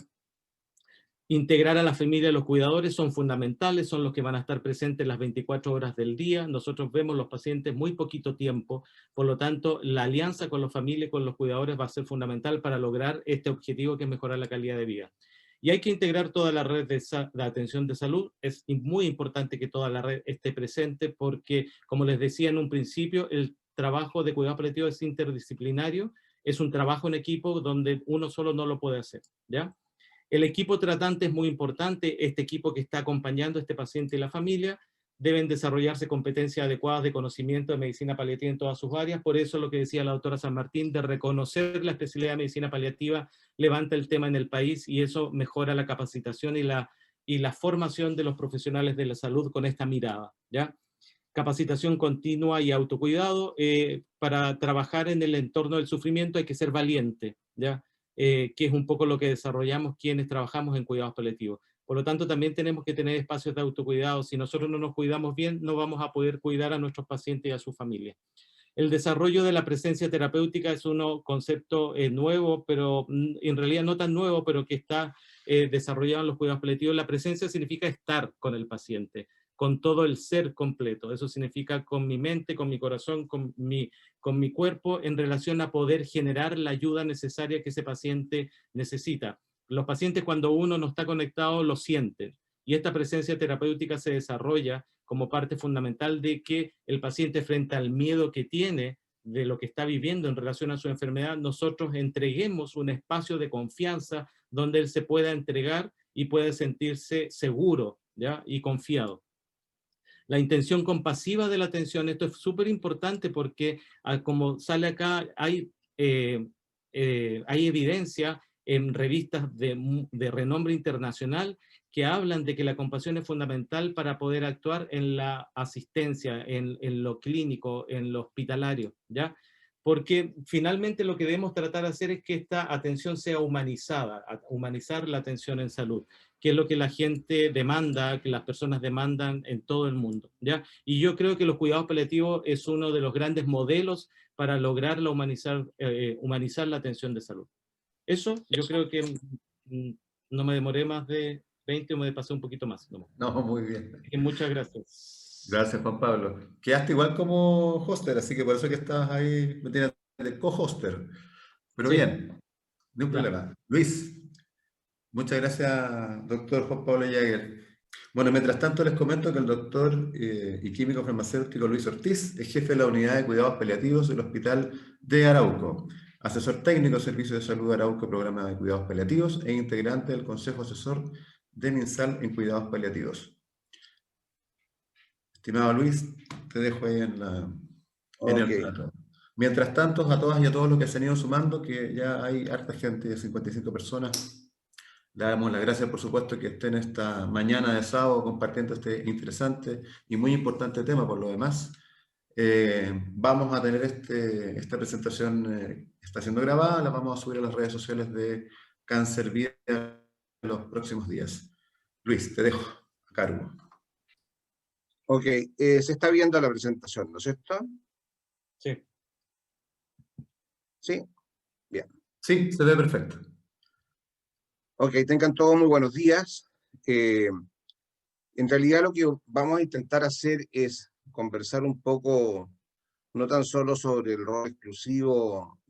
Integrar a la familia y los cuidadores son fundamentales, son los que van a estar presentes las 24 horas del día. Nosotros vemos los pacientes muy poquito tiempo, por lo tanto, la alianza con la familia y con los cuidadores va a ser fundamental para lograr este objetivo que es mejorar la calidad de vida. Y hay que integrar toda la red de atención de salud. Es muy importante que toda la red esté presente porque, como les decía en un principio, el trabajo de cuidado paliativo es interdisciplinario, es un trabajo en equipo donde uno solo no lo puede hacer, ¿ya? El equipo tratante es muy importante, este equipo que está acompañando a este paciente y la familia, deben desarrollarse competencias adecuadas de conocimiento de medicina paliativa en todas sus áreas, por eso lo que decía la doctora San Martín, de reconocer la especialidad de medicina paliativa, levanta el tema en el país y eso mejora la capacitación y la formación de los profesionales de la salud con esta mirada, ¿ya? Capacitación continua y autocuidado. Para trabajar en el entorno del sufrimiento hay que ser valiente, ¿ya? Que es un poco lo que desarrollamos quienes trabajamos en cuidados paliativos. Por lo tanto, también tenemos que tener espacios de autocuidado. Si nosotros no nos cuidamos bien, no vamos a poder cuidar a nuestros pacientes y a su familia. El desarrollo de la presencia terapéutica es un concepto nuevo, pero en realidad no tan nuevo, pero que está desarrollado en los cuidados paliativos. La presencia significa estar con el paciente, con todo el ser completo. Eso significa con mi mente, con mi corazón, con mi cuerpo, en relación a poder generar la ayuda necesaria que ese paciente necesita. Los pacientes, cuando uno no está conectado, lo sienten. Y esta presencia terapéutica se desarrolla como parte fundamental de que el paciente, frente al miedo que tiene de lo que está viviendo en relación a su enfermedad, nosotros entreguemos un espacio de confianza donde él se pueda entregar y pueda sentirse seguro, ¿ya? Y confiado. La intención compasiva de la atención, esto es súper importante porque, como sale acá, hay evidencia en revistas de renombre internacional que hablan de que la compasión es fundamental para poder actuar en la asistencia, en lo clínico, en lo hospitalario, ¿ya? Porque finalmente lo que debemos tratar de hacer es que esta atención sea humanizada, humanizar la atención en salud, que es lo que la gente demanda, que las personas demandan en todo el mundo, ¿ya? Y yo creo que los cuidados paliativos es uno de los grandes modelos para lograr humanizar la atención de salud. Eso, yo creo que no me demoré más de 20 o me pasé un poquito más. No, muy bien. Muchas gracias. Gracias, Juan Pablo. Quedaste igual como hoster, así que por eso que estás ahí, me tienes de co-hoster. Pero Sí. bien, no hay problema. Luis, muchas gracias, doctor Juan Pablo Jaeger. Bueno, mientras tanto les comento que el doctor y químico farmacéutico Luis Ortiz es jefe de la unidad de cuidados paliativos del Hospital de Arauco, asesor técnico del Servicio de Salud de Arauco, programa de cuidados paliativos e integrante del Consejo Asesor de MinSal en cuidados paliativos. Estimado Luis, te dejo ahí en el plato. Mientras tanto, a todas y a todos los que se han ido sumando, que ya hay harta gente, de 55 personas, le damos las gracias, por supuesto, que estén esta mañana de sábado compartiendo este interesante y muy importante tema por lo demás. Vamos a tener esta presentación, está siendo grabada, la vamos a subir a las redes sociales de Cáncer Vida en los próximos días. Luis, te dejo a cargo. Ok, se está viendo la presentación, ¿no es cierto? Sí. ¿Sí? Bien. Sí, se ve perfecto. Ok, tengan todos muy buenos días. En realidad lo que vamos a intentar hacer es conversar un poco, no tan solo sobre el rol exclusivo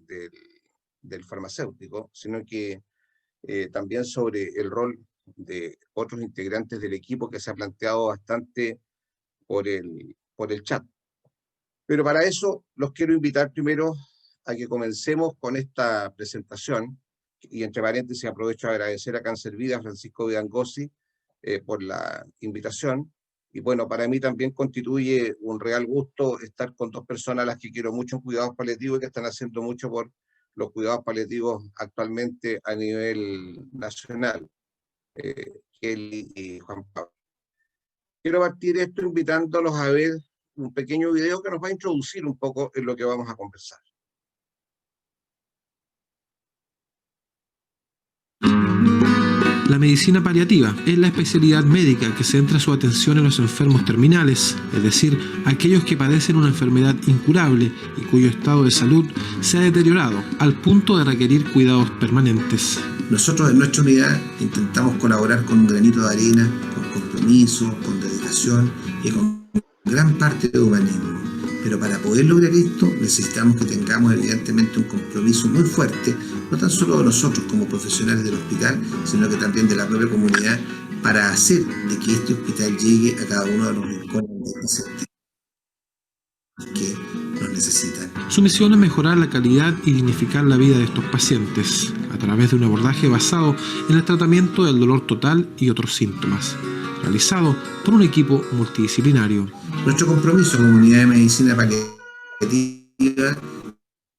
del farmacéutico, sino que también sobre el rol de otros integrantes del equipo que se ha planteado bastante por el chat. Pero para eso los quiero invitar primero a que comencemos con esta presentación, y entre paréntesis aprovecho a agradecer a Cáncer Vida, a Francisco Vidangosi, por la invitación. Y bueno, para mí también constituye un real gusto estar con dos personas a las que quiero mucho en cuidados paliativos y que están haciendo mucho por los cuidados paliativos actualmente a nivel nacional, Kelly y Juan Pablo. Quiero partir esto invitándolos a ver un pequeño video que nos va a introducir un poco en lo que vamos a conversar. La medicina paliativa es la especialidad médica que centra su atención en los enfermos terminales, es decir, aquellos que padecen una enfermedad incurable y cuyo estado de salud se ha deteriorado al punto de requerir cuidados permanentes. Nosotros en nuestra unidad intentamos colaborar con un granito de arena, con compromiso, con dedicación y con gran parte de humanismo. Pero para poder lograr esto necesitamos que tengamos evidentemente un compromiso muy fuerte, no tan solo de nosotros como profesionales del hospital, sino que también de la propia comunidad, para hacer de que este hospital llegue a cada uno de los rincones de pacientes que nos necesitan. Su misión es mejorar la calidad y dignificar la vida de estos pacientes a través de un abordaje basado en el tratamiento del dolor total y otros síntomas, realizado por un equipo multidisciplinario. Nuestro compromiso como unidad de medicina paliativa,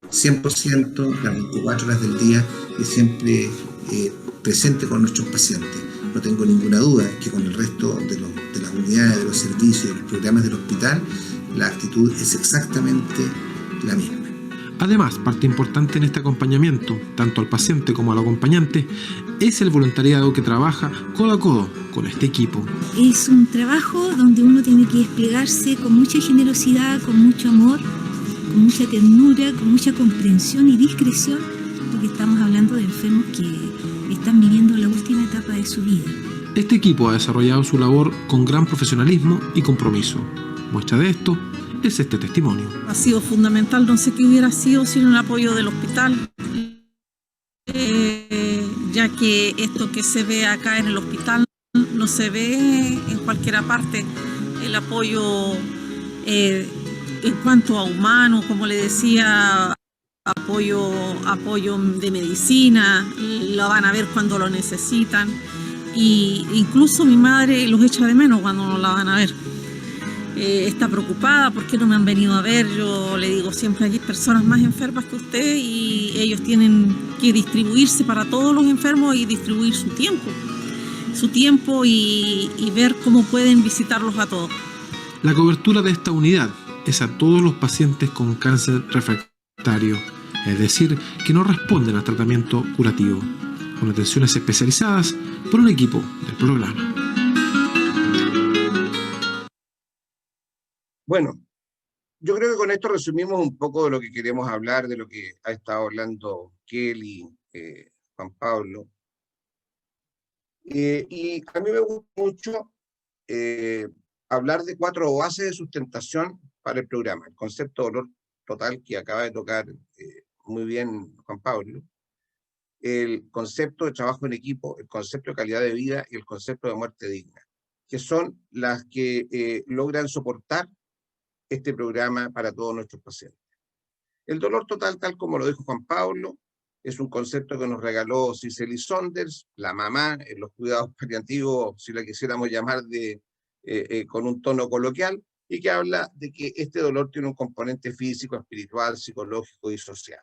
100% las 24 horas del día y siempre presente con nuestros pacientes. No tengo ninguna duda que con el resto de las unidades, de los servicios, de los programas del hospital, la actitud es exactamente la misma. Además, parte importante en este acompañamiento, tanto al paciente como al acompañante, es el voluntariado que trabaja codo a codo con este equipo. Es un trabajo donde uno tiene que desplegarse con mucha generosidad, con mucho amor, con mucha ternura, con mucha comprensión y discreción, porque estamos hablando de enfermos que están viviendo la última etapa de su vida. Este equipo ha desarrollado su labor con gran profesionalismo y compromiso. Muestra de esto es este testimonio. Ha sido fundamental, no sé qué hubiera sido sin el apoyo del hospital, ya que esto que se ve acá en el hospital no se ve en cualquier parte. El apoyo en cuanto a humano, como le decía, apoyo de medicina, lo van a ver cuando lo necesitan, y incluso mi madre los echa de menos cuando no la van a ver. Está preocupada porque no me han venido a ver. Yo le digo siempre, hay personas más enfermas que usted y ellos tienen que distribuirse para todos los enfermos y distribuir su tiempo y ver cómo pueden visitarlos a todos. La cobertura de esta unidad es a todos los pacientes con cáncer refractario, es decir, que no responden al tratamiento curativo, con atenciones especializadas por un equipo del programa. Bueno, yo creo que con esto resumimos un poco de lo que queremos hablar, de lo que ha estado hablando Kelly, Juan Pablo. Y a mí me gusta mucho hablar de 4 bases de sustentación para el programa. El concepto de dolor total que acaba de tocar muy bien Juan Pablo, el concepto de trabajo en equipo, el concepto de calidad de vida y el concepto de muerte digna, que son las que logran soportar este programa para todos nuestros pacientes. El dolor total, tal como lo dijo Juan Pablo, es un concepto que nos regaló Cicely Saunders, la mamá en los cuidados paliativos, si la quisiéramos llamar con un tono coloquial, y que habla de que este dolor tiene un componente físico, espiritual, psicológico y social.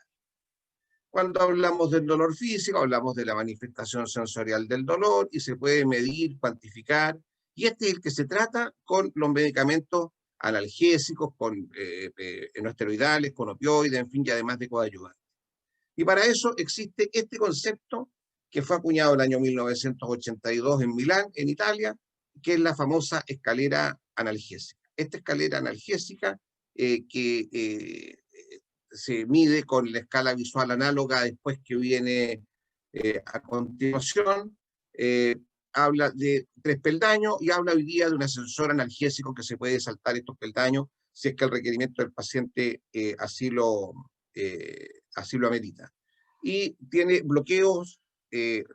Cuando hablamos del dolor físico, hablamos de la manifestación sensorial del dolor y se puede medir, cuantificar, y este es el que se trata con los medicamentos analgésicos, con no esteroidales, con opioides, en fin, y además de coadyuvantes. Y para eso existe este concepto que fue acuñado el año 1982 en Milán, en Italia, que es la famosa escalera analgésica. Esta escalera analgésica se mide con la escala visual análoga después que viene a continuación, habla de 3 peldaños y habla hoy día de un ascensor analgésico que se puede saltar estos peldaños si es que el requerimiento del paciente así lo amerita. Y tiene bloqueos,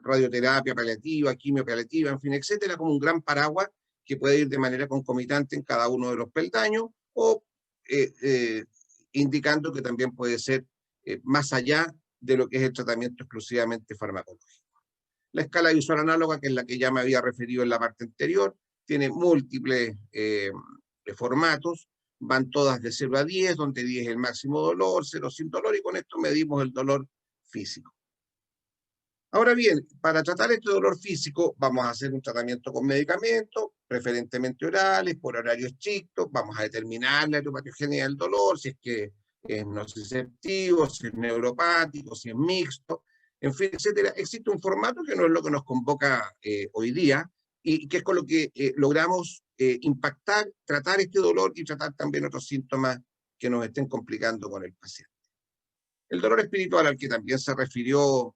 radioterapia paliativa, quimiopaliativa, en fin, etcétera, como un gran paraguas que puede ir de manera concomitante en cada uno de los peldaños o indicando que también puede ser más allá de lo que es el tratamiento exclusivamente farmacológico. La escala visual análoga, que es la que ya me había referido en la parte anterior, tiene múltiples formatos, van todas de 0 a 10, donde 10 es el máximo dolor, 0 sin dolor, y con esto medimos el dolor físico. Ahora bien, para tratar este dolor físico vamos a hacer un tratamiento con medicamentos, preferentemente orales, por horario estricto, vamos a determinar la etiopatogenia del dolor, si es que es nociceptivo, si es neuropático, si es mixto, en fin, etcétera. Existe un formato que no es lo que nos convoca hoy día y que es con lo que logramos impactar, tratar este dolor y tratar también otros síntomas que nos estén complicando con el paciente. El dolor espiritual al que también se refirió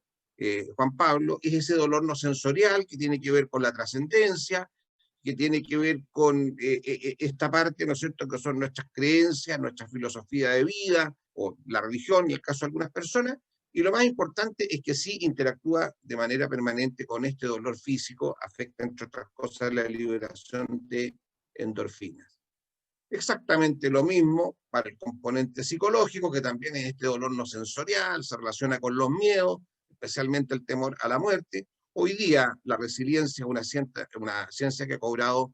Juan Pablo es ese dolor no sensorial que tiene que ver con la trascendencia, que tiene que ver con esta parte, ¿no es cierto?, que son nuestras creencias, nuestra filosofía de vida, o la religión, y el caso de algunas personas, y lo más importante es que sí interactúa de manera permanente con este dolor físico, afecta, entre otras cosas, la liberación de endorfinas. Exactamente lo mismo para el componente psicológico, que también es este dolor no sensorial, se relaciona con los miedos, especialmente el temor a la muerte. Hoy día la resiliencia es una ciencia que ha cobrado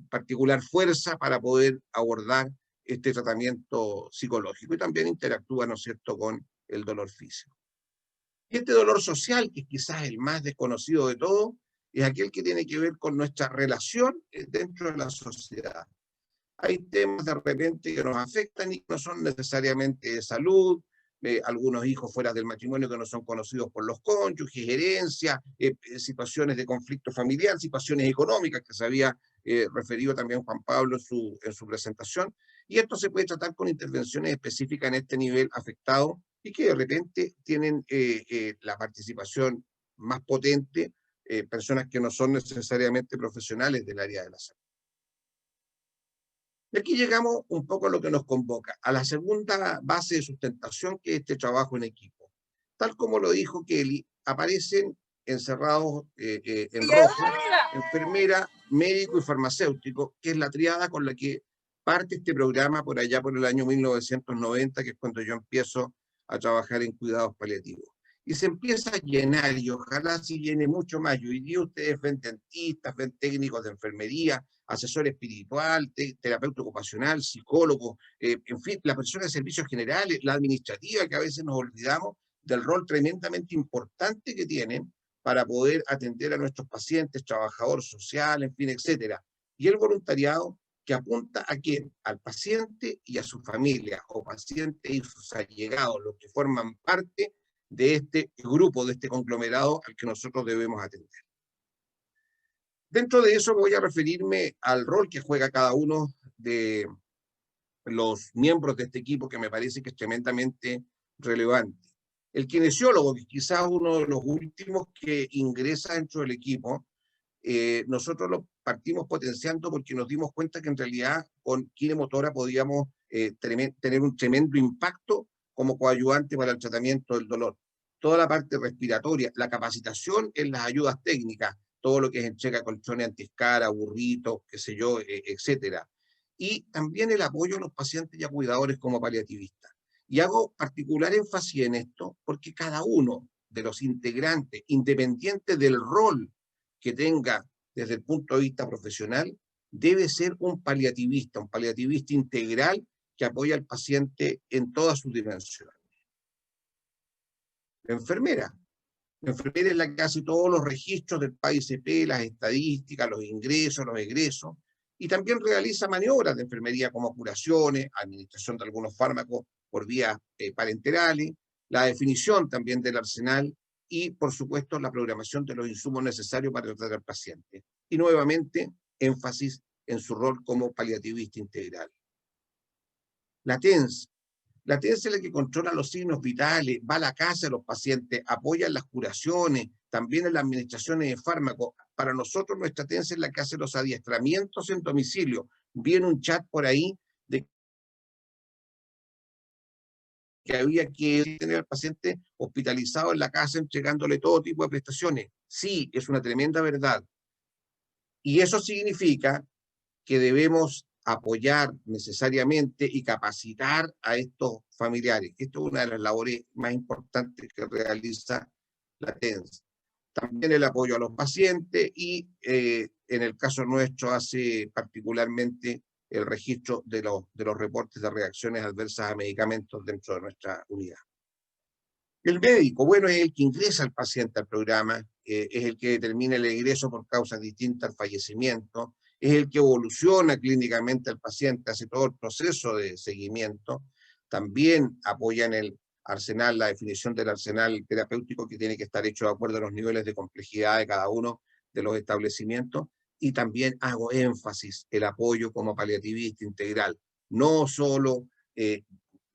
particular fuerza para poder abordar este tratamiento psicológico y también interactúa, ¿no es cierto?, con el dolor físico. Y este dolor social, que es quizás el más desconocido de todo, es aquel que tiene que ver con nuestra relación dentro de la sociedad. Hay temas de repente que nos afectan y no son necesariamente de salud, algunos hijos fuera del matrimonio que no son conocidos por los cónyuges, herencia, situaciones de conflicto familiar, situaciones económicas que se había referido también Juan Pablo en su presentación, y esto se puede tratar con intervenciones específicas en este nivel afectado y que de repente tienen la participación más potente, personas que no son necesariamente profesionales del área de la salud. Y aquí llegamos un poco a lo que nos convoca, a la segunda base de sustentación, que es este trabajo en equipo. Tal como lo dijo Kelly, aparecen encerrados en rojo, enfermera, médico y farmacéutico, que es la triada con la que parte este programa por allá por el año 1990, que es cuando yo empiezo a trabajar en cuidados paliativos. Y se empieza a llenar, y ojalá se llene mucho más. Y hoy día ustedes ven dentistas, ven técnicos de enfermería, asesor espiritual, terapeuta ocupacional, psicólogo, en fin, la persona de servicios generales, la administrativa, que a veces nos olvidamos del rol tremendamente importante que tienen para poder atender a nuestros pacientes, trabajador social, en fin, etcétera. Y el voluntariado, que apunta a quién, al paciente y a su familia, o paciente y sus allegados, los que forman parte de este grupo, de este conglomerado al que nosotros debemos atender. Dentro de eso voy a referirme al rol que juega cada uno de los miembros de este equipo, que me parece que es tremendamente relevante. El kinesiólogo, que es quizás uno de los últimos que ingresa dentro del equipo, nosotros lo partimos potenciando porque nos dimos cuenta que en realidad con kinemotora podíamos tener un tremendo impacto como coayudante para el tratamiento del dolor. Toda la parte respiratoria, la capacitación en las ayudas técnicas, todo lo que es entrega de colchones antiescara, burritos, qué sé yo, etcétera. Y también el apoyo a los pacientes y a cuidadores como paliativistas. Y hago particular énfasis en esto porque cada uno de los integrantes, independiente del rol que tenga desde el punto de vista profesional, debe ser un paliativista integral que apoya al paciente en todas sus dimensiones. La enfermera es la que hace todos los registros del PAICP, las estadísticas, los ingresos, los egresos, Y también realiza maniobras de enfermería como curaciones, administración de algunos fármacos por vías parenterales, la definición también del arsenal y, por supuesto, la programación de los insumos necesarios para tratar al paciente. Y nuevamente, énfasis en su rol como paliativista integral. La TENS. La TENS es la que controla los signos vitales, va a la casa de los pacientes, apoya en las curaciones, también en las administraciones de fármacos. Para nosotros, nuestra TENS es la que hace los adiestramientos en domicilio. Viene un chat por ahí de que había que tener al paciente hospitalizado en la casa, entregándole todo tipo de prestaciones. Sí, es una tremenda verdad. Y eso significa que debemos apoyar necesariamente y capacitar a estos familiares. Esto es una de las labores más importantes que realiza la TENS. También el apoyo a los pacientes y en el caso nuestro hace particularmente el registro de los reportes de reacciones adversas a medicamentos dentro de nuestra unidad. El médico, bueno, es el que ingresa al paciente al programa, es el que determina el ingreso por causas distintas al fallecimiento, es el que evoluciona clínicamente al paciente, hace todo el proceso de seguimiento, también apoya en el arsenal, la definición del arsenal terapéutico que tiene que estar hecho de acuerdo a los niveles de complejidad de cada uno de los establecimientos, y también hago énfasis el apoyo como paliativista integral, no solo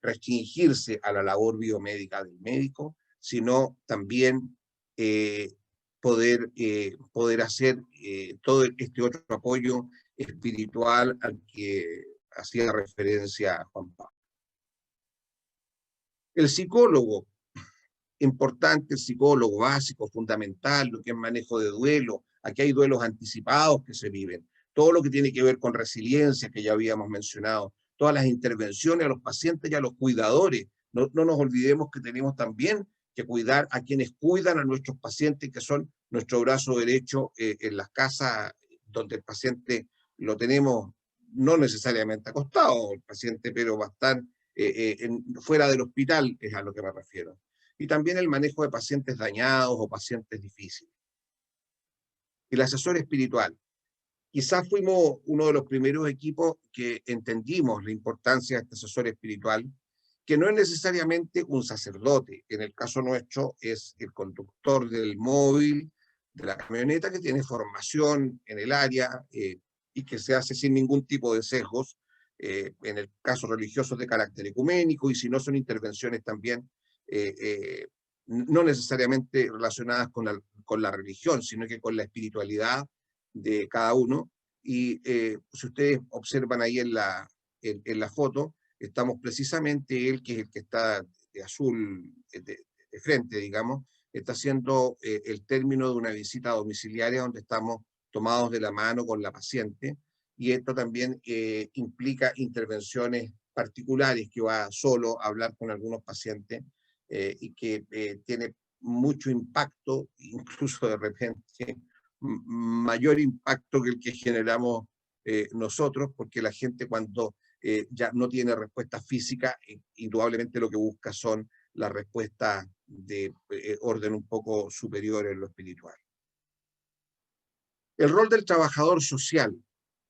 restringirse a la labor biomédica del médico, sino también poder hacer todo este otro apoyo espiritual al que hacía referencia Juan Pablo. El psicólogo, importante, el psicólogo básico, fundamental, lo que es manejo de duelo. Aquí hay duelos anticipados que se viven. Todo lo que tiene que ver con resiliencia, que ya habíamos mencionado. Todas las intervenciones a los pacientes y a los cuidadores. No nos olvidemos que tenemos también que cuidar a quienes cuidan a nuestros pacientes, que son nuestro brazo derecho en las casas donde el paciente lo tenemos no necesariamente acostado, el paciente, pero bastante fuera del hospital, es a lo que me refiero. Y también el manejo de pacientes dañados o pacientes difíciles. El asesor espiritual. Quizás fuimos uno de los primeros equipos que entendimos la importancia de este asesor espiritual, que no es necesariamente un sacerdote. En el caso nuestro es el conductor del móvil, de la camioneta, que tiene formación en el área y que se hace sin ningún tipo de sesgos, en el caso religioso de carácter ecuménico, y si no son intervenciones también no necesariamente relacionadas con la religión, sino que con la espiritualidad de cada uno. Y si ustedes observan ahí en la foto, estamos precisamente él, que es el que está de azul de frente, digamos, está haciendo el término de una visita domiciliaria donde estamos tomados de la mano con la paciente, y esto también implica intervenciones particulares que va solo a hablar con algunos pacientes y que tiene mucho impacto, incluso de repente mayor impacto que el que generamos nosotros, porque la gente cuando ya no tiene respuesta física, indudablemente lo que busca son las respuestas de orden un poco superior en lo espiritual. El rol del trabajador social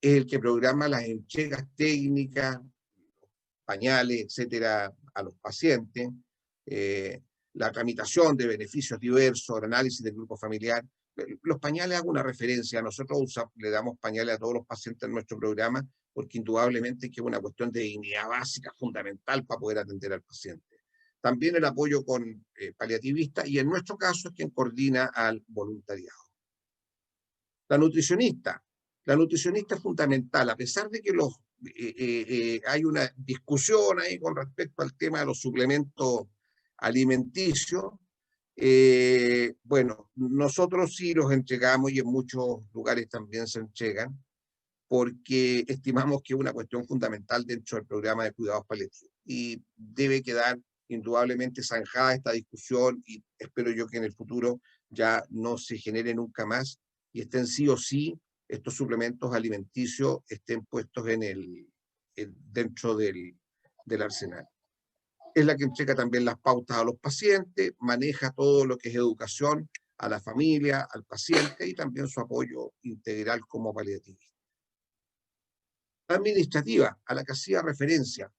es el que programa las entregas técnicas, pañales, etcétera, a los pacientes, la tramitación de beneficios diversos, el análisis del grupo familiar. Los pañales, hago una referencia, nosotros le damos pañales a todos los pacientes en nuestro programa, porque indudablemente es que es una cuestión de dignidad básica, fundamental para poder atender al paciente. También el apoyo con paliativista, y en nuestro caso es quien coordina al voluntariado. La nutricionista es fundamental, a pesar de que hay una discusión ahí con respecto al tema de los suplementos alimenticios. Bueno, nosotros sí los entregamos, y en muchos lugares también se entregan, porque estimamos que es una cuestión fundamental dentro del programa de cuidados paliativos. Y debe quedar indudablemente zanjada esta discusión, y espero yo que en el futuro ya no se genere nunca más, y estén sí o sí estos suplementos alimenticios estén puestos dentro del arsenal. Es la que entrega también las pautas a los pacientes, maneja todo lo que es educación a la familia, al paciente, y también su apoyo integral como paliativista. administrativa, a la que hacía referencia.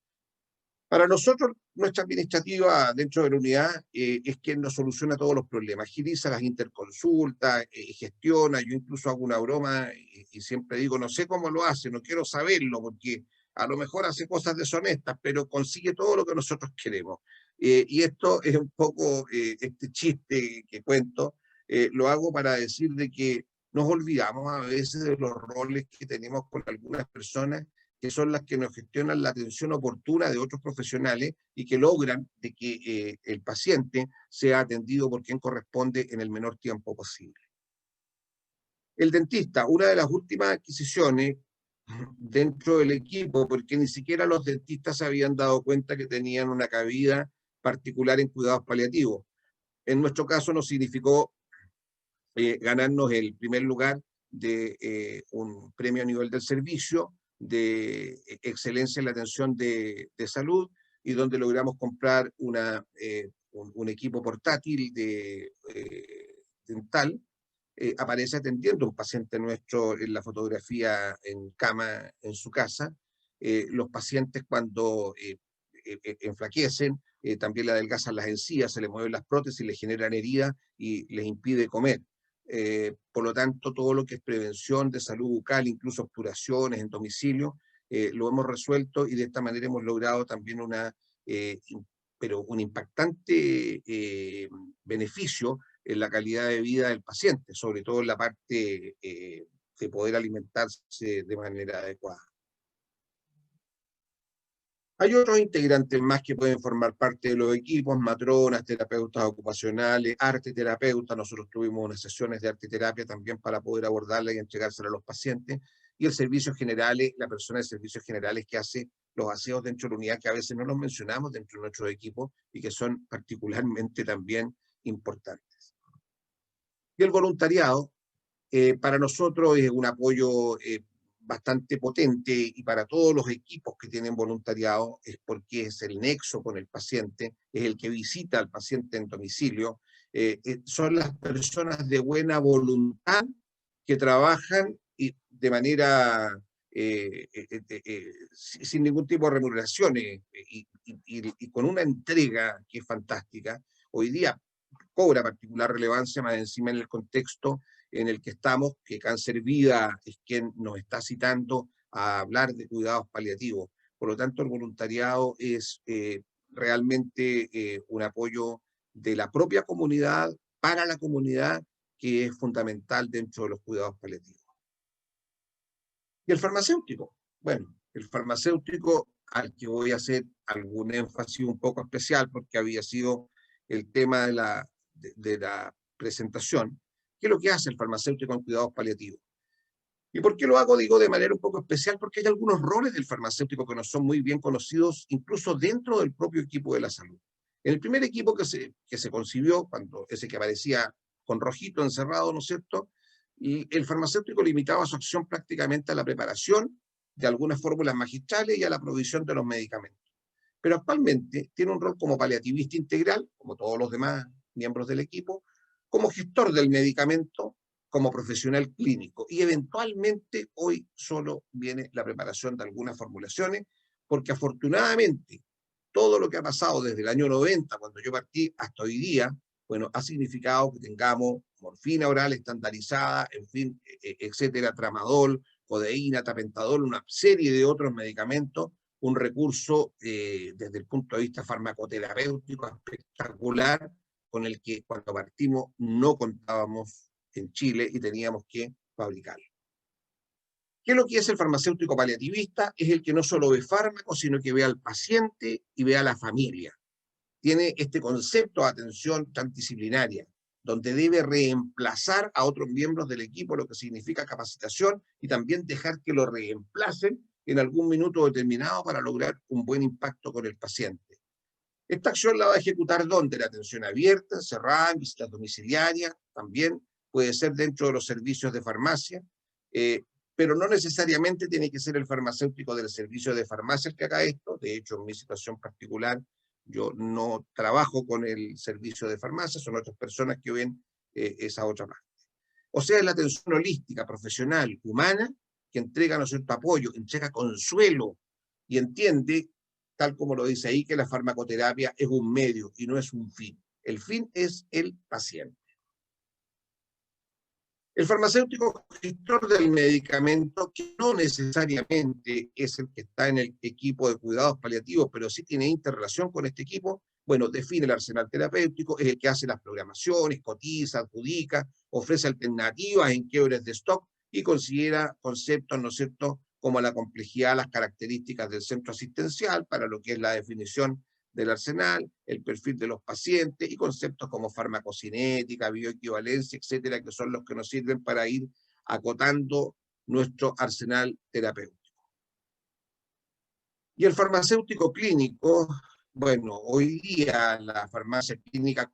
Para nosotros, nuestra administrativa dentro de la unidad es quien nos soluciona todos los problemas, agiliza las interconsultas, gestiona, yo incluso hago una broma y siempre digo, no sé cómo lo hace, no quiero saberlo, porque a lo mejor hace cosas deshonestas, pero consigue todo lo que nosotros queremos. Y esto es un poco, este chiste que cuento, lo hago para decir de que nos olvidamos a veces de los roles que tenemos con algunas personas que son las que nos gestionan la atención oportuna de otros profesionales y que logran de que el paciente sea atendido por quien corresponde en el menor tiempo posible. El dentista, una de las últimas adquisiciones dentro del equipo, porque ni siquiera los dentistas se habían dado cuenta que tenían una cabida particular en cuidados paliativos. En nuestro caso nos significó ganarnos el primer lugar de un premio a nivel del servicio, de excelencia en la atención de salud, y donde logramos comprar un equipo portátil dental. Aparece atendiendo un paciente nuestro en la fotografía en cama en su casa. Los pacientes cuando enflaquecen, también le adelgazan las encías, se les mueven las prótesis, les generan heridas y les impide comer. Por lo tanto, todo lo que es prevención de salud bucal, incluso obturaciones en domicilio, lo hemos resuelto y de esta manera hemos logrado también un impactante beneficio en la calidad de vida del paciente, sobre todo en la parte de poder alimentarse de manera adecuada. Hay otros integrantes más que pueden formar parte de los equipos, matronas, terapeutas ocupacionales, arteterapeutas. Nosotros tuvimos unas sesiones de arteterapia también para poder abordarla y entregársela a los pacientes. Y el servicios generales, la persona de servicios generales que hace los aseos dentro de la unidad, que a veces no los mencionamos dentro de nuestros equipos y que son particularmente también importantes. Y el voluntariado, para nosotros es un apoyo bastante potente, y para todos los equipos que tienen voluntariado es porque es el nexo con el paciente, es el que visita al paciente en domicilio, son las personas de buena voluntad que trabajan y de manera sin ningún tipo de remuneraciones y con una entrega que es fantástica. Hoy día cobra particular relevancia, más encima en el contexto en el que estamos, que Cáncer Vida es quien nos está citando a hablar de cuidados paliativos. Por lo tanto, el voluntariado es realmente un apoyo de la propia comunidad para la comunidad, que es fundamental dentro de los cuidados paliativos. Y el farmacéutico. Bueno, el farmacéutico, al que voy a hacer algún énfasis un poco especial, porque había sido el tema de la presentación. ¿Qué es lo que hace el farmacéutico en cuidados paliativos? ¿Y por qué lo hago? Digo de manera un poco especial, porque hay algunos roles del farmacéutico que no son muy bien conocidos, incluso dentro del propio equipo de la salud. En el primer equipo que se concibió, cuando ese que aparecía con rojito encerrado, ¿no es cierto?, y el farmacéutico limitaba su acción prácticamente a la preparación de algunas fórmulas magistrales y a la provisión de los medicamentos. Pero actualmente tiene un rol como paliativista integral, como todos los demás miembros del equipo, como gestor del medicamento, como profesional clínico, y eventualmente hoy solo viene la preparación de algunas formulaciones, porque afortunadamente todo lo que ha pasado desde el año 90, cuando yo partí, hasta hoy día, bueno, ha significado que tengamos morfina oral estandarizada, en fin, etcétera, tramadol, codeína, tapentadol, una serie de otros medicamentos, un recurso desde el punto de vista farmacoterapéutico espectacular, con el que cuando partimos no contábamos en Chile y teníamos que fabricarlo. ¿Qué es lo que es el farmacéutico paliativista? Es el que no solo ve fármacos, sino que ve al paciente y ve a la familia. Tiene este concepto de atención transdisciplinaria, donde debe reemplazar a otros miembros del equipo, lo que significa capacitación, y también dejar que lo reemplacen en algún minuto determinado para lograr un buen impacto con el paciente. Esta acción la va a ejecutar ¿dónde? La atención abierta, cerrada, en visitas domiciliarias, también puede ser dentro de los servicios de farmacia, pero no necesariamente tiene que ser el farmacéutico del servicio de farmacia el que haga esto. De hecho, en mi situación particular, yo no trabajo con el servicio de farmacia, son otras personas que ven esa otra parte. O sea, es la atención holística, profesional, humana, que entrega, ¿no es cierto?, apoyo, entrega consuelo y entiende, tal como lo dice ahí, que la farmacoterapia es un medio y no es un fin. El fin es el paciente. El farmacéutico gestor del medicamento, que no necesariamente es el que está en el equipo de cuidados paliativos, pero sí tiene interrelación con este equipo, bueno, define el arsenal terapéutico, es el que hace las programaciones, cotiza, adjudica, ofrece alternativas en quiebres de stock y considera conceptos, ¿no es cierto?, como la complejidad, las características del centro asistencial para lo que es la definición del arsenal, el perfil de los pacientes y conceptos como farmacocinética, bioequivalencia, etcétera, que son los que nos sirven para ir acotando nuestro arsenal terapéutico. Y el farmacéutico clínico, bueno, hoy día la farmacia clínica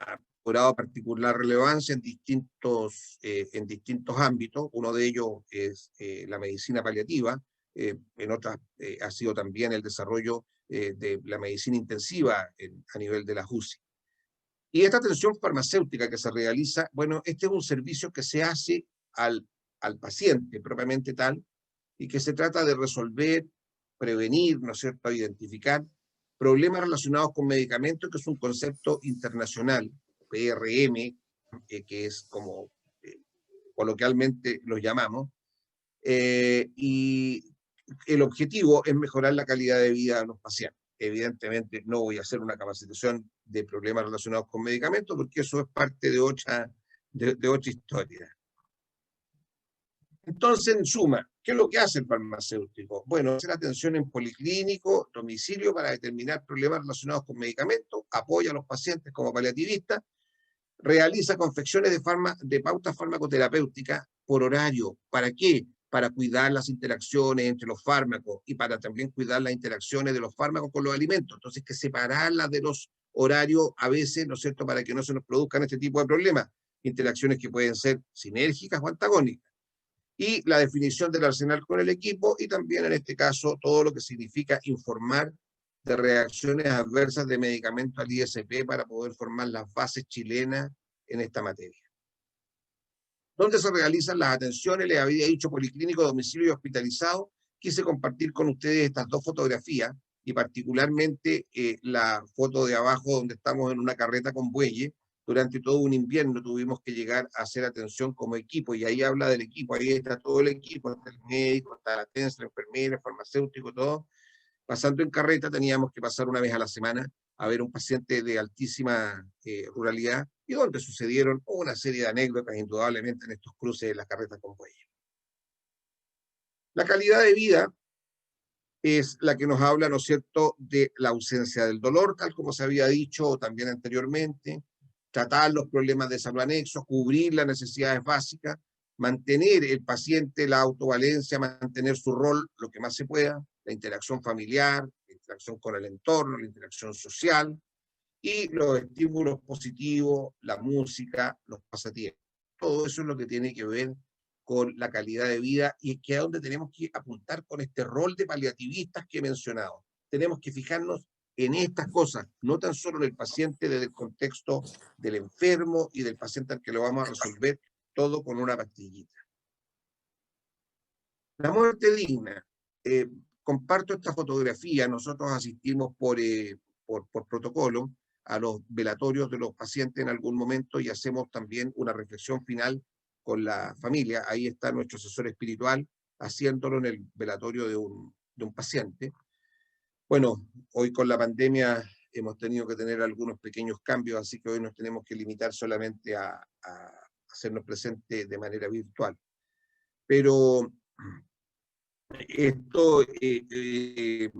ha cobrado particular relevancia en distintos ámbitos. Uno de ellos es la medicina paliativa, en otras ha sido también el desarrollo de la medicina intensiva a nivel de la UCI. Y esta atención farmacéutica que se realiza, bueno, este es un servicio que se hace al paciente propiamente tal, y que se trata de resolver, prevenir, ¿no es cierto?, identificar problemas relacionados con medicamentos, que es un concepto internacional, PRM, que es como coloquialmente lo llamamos, y el objetivo es mejorar la calidad de vida de los pacientes. Evidentemente no voy a hacer una capacitación de problemas relacionados con medicamentos, porque eso es parte de otra historia. Entonces, en suma, ¿qué es lo que hace el farmacéutico? Bueno, hacer atención en policlínico, domicilio, para determinar problemas relacionados con medicamentos, apoya a los pacientes como paliativista, realiza confecciones de pautas farmacoterapéuticas por horario. ¿Para qué? Para cuidar las interacciones entre los fármacos y para también cuidar las interacciones de los fármacos con los alimentos. Entonces, que separarlas de los horarios a veces, ¿no es cierto?, para que no se nos produzcan este tipo de problemas. Interacciones que pueden ser sinérgicas o antagónicas. Y la definición del arsenal con el equipo y también en este caso todo lo que significa informar de reacciones adversas de medicamentos al ISP para poder formar las bases chilenas en esta materia. ¿Dónde se realizan las atenciones? Les había dicho policlínico, domicilio y hospitalizado. Quise compartir con ustedes estas dos fotografías y particularmente la foto de abajo donde estamos en una carreta con bueyes. Durante todo un invierno tuvimos que llegar a hacer atención como equipo, y ahí habla del equipo, ahí está todo el equipo, está el médico, está la TENS, la enfermera, el farmacéutico, todo. Pasando en carreta teníamos que pasar una vez a la semana a ver un paciente de altísima ruralidad, y donde sucedieron una serie de anécdotas indudablemente en estos cruces de las carretas con bueyes. La calidad de vida es la que nos habla, ¿no es cierto?, de la ausencia del dolor, tal como se había dicho también anteriormente, tratar los problemas de salud anexos, cubrir las necesidades básicas, mantener el paciente la autovalencia, mantener su rol lo que más se pueda, la interacción familiar, la interacción con el entorno, la interacción social, y los estímulos positivos, la música, los pasatiempos. Todo eso es lo que tiene que ver con la calidad de vida, y es que es a donde tenemos que apuntar con este rol de paliativistas que he mencionado. Tenemos que fijarnos en estas cosas, no tan solo en el paciente desde el contexto del enfermo y del paciente al que lo vamos a resolver todo con una pastillita. La muerte digna. Comparto esta fotografía. Nosotros asistimos por protocolo a los velatorios de los pacientes en algún momento y hacemos también una reflexión final con la familia. Ahí está nuestro asesor espiritual haciéndolo en el velatorio de un paciente. Bueno, hoy con la pandemia hemos tenido que tener algunos pequeños cambios, así que hoy nos tenemos que limitar solamente a hacernos presentes de manera virtual. Pero esto es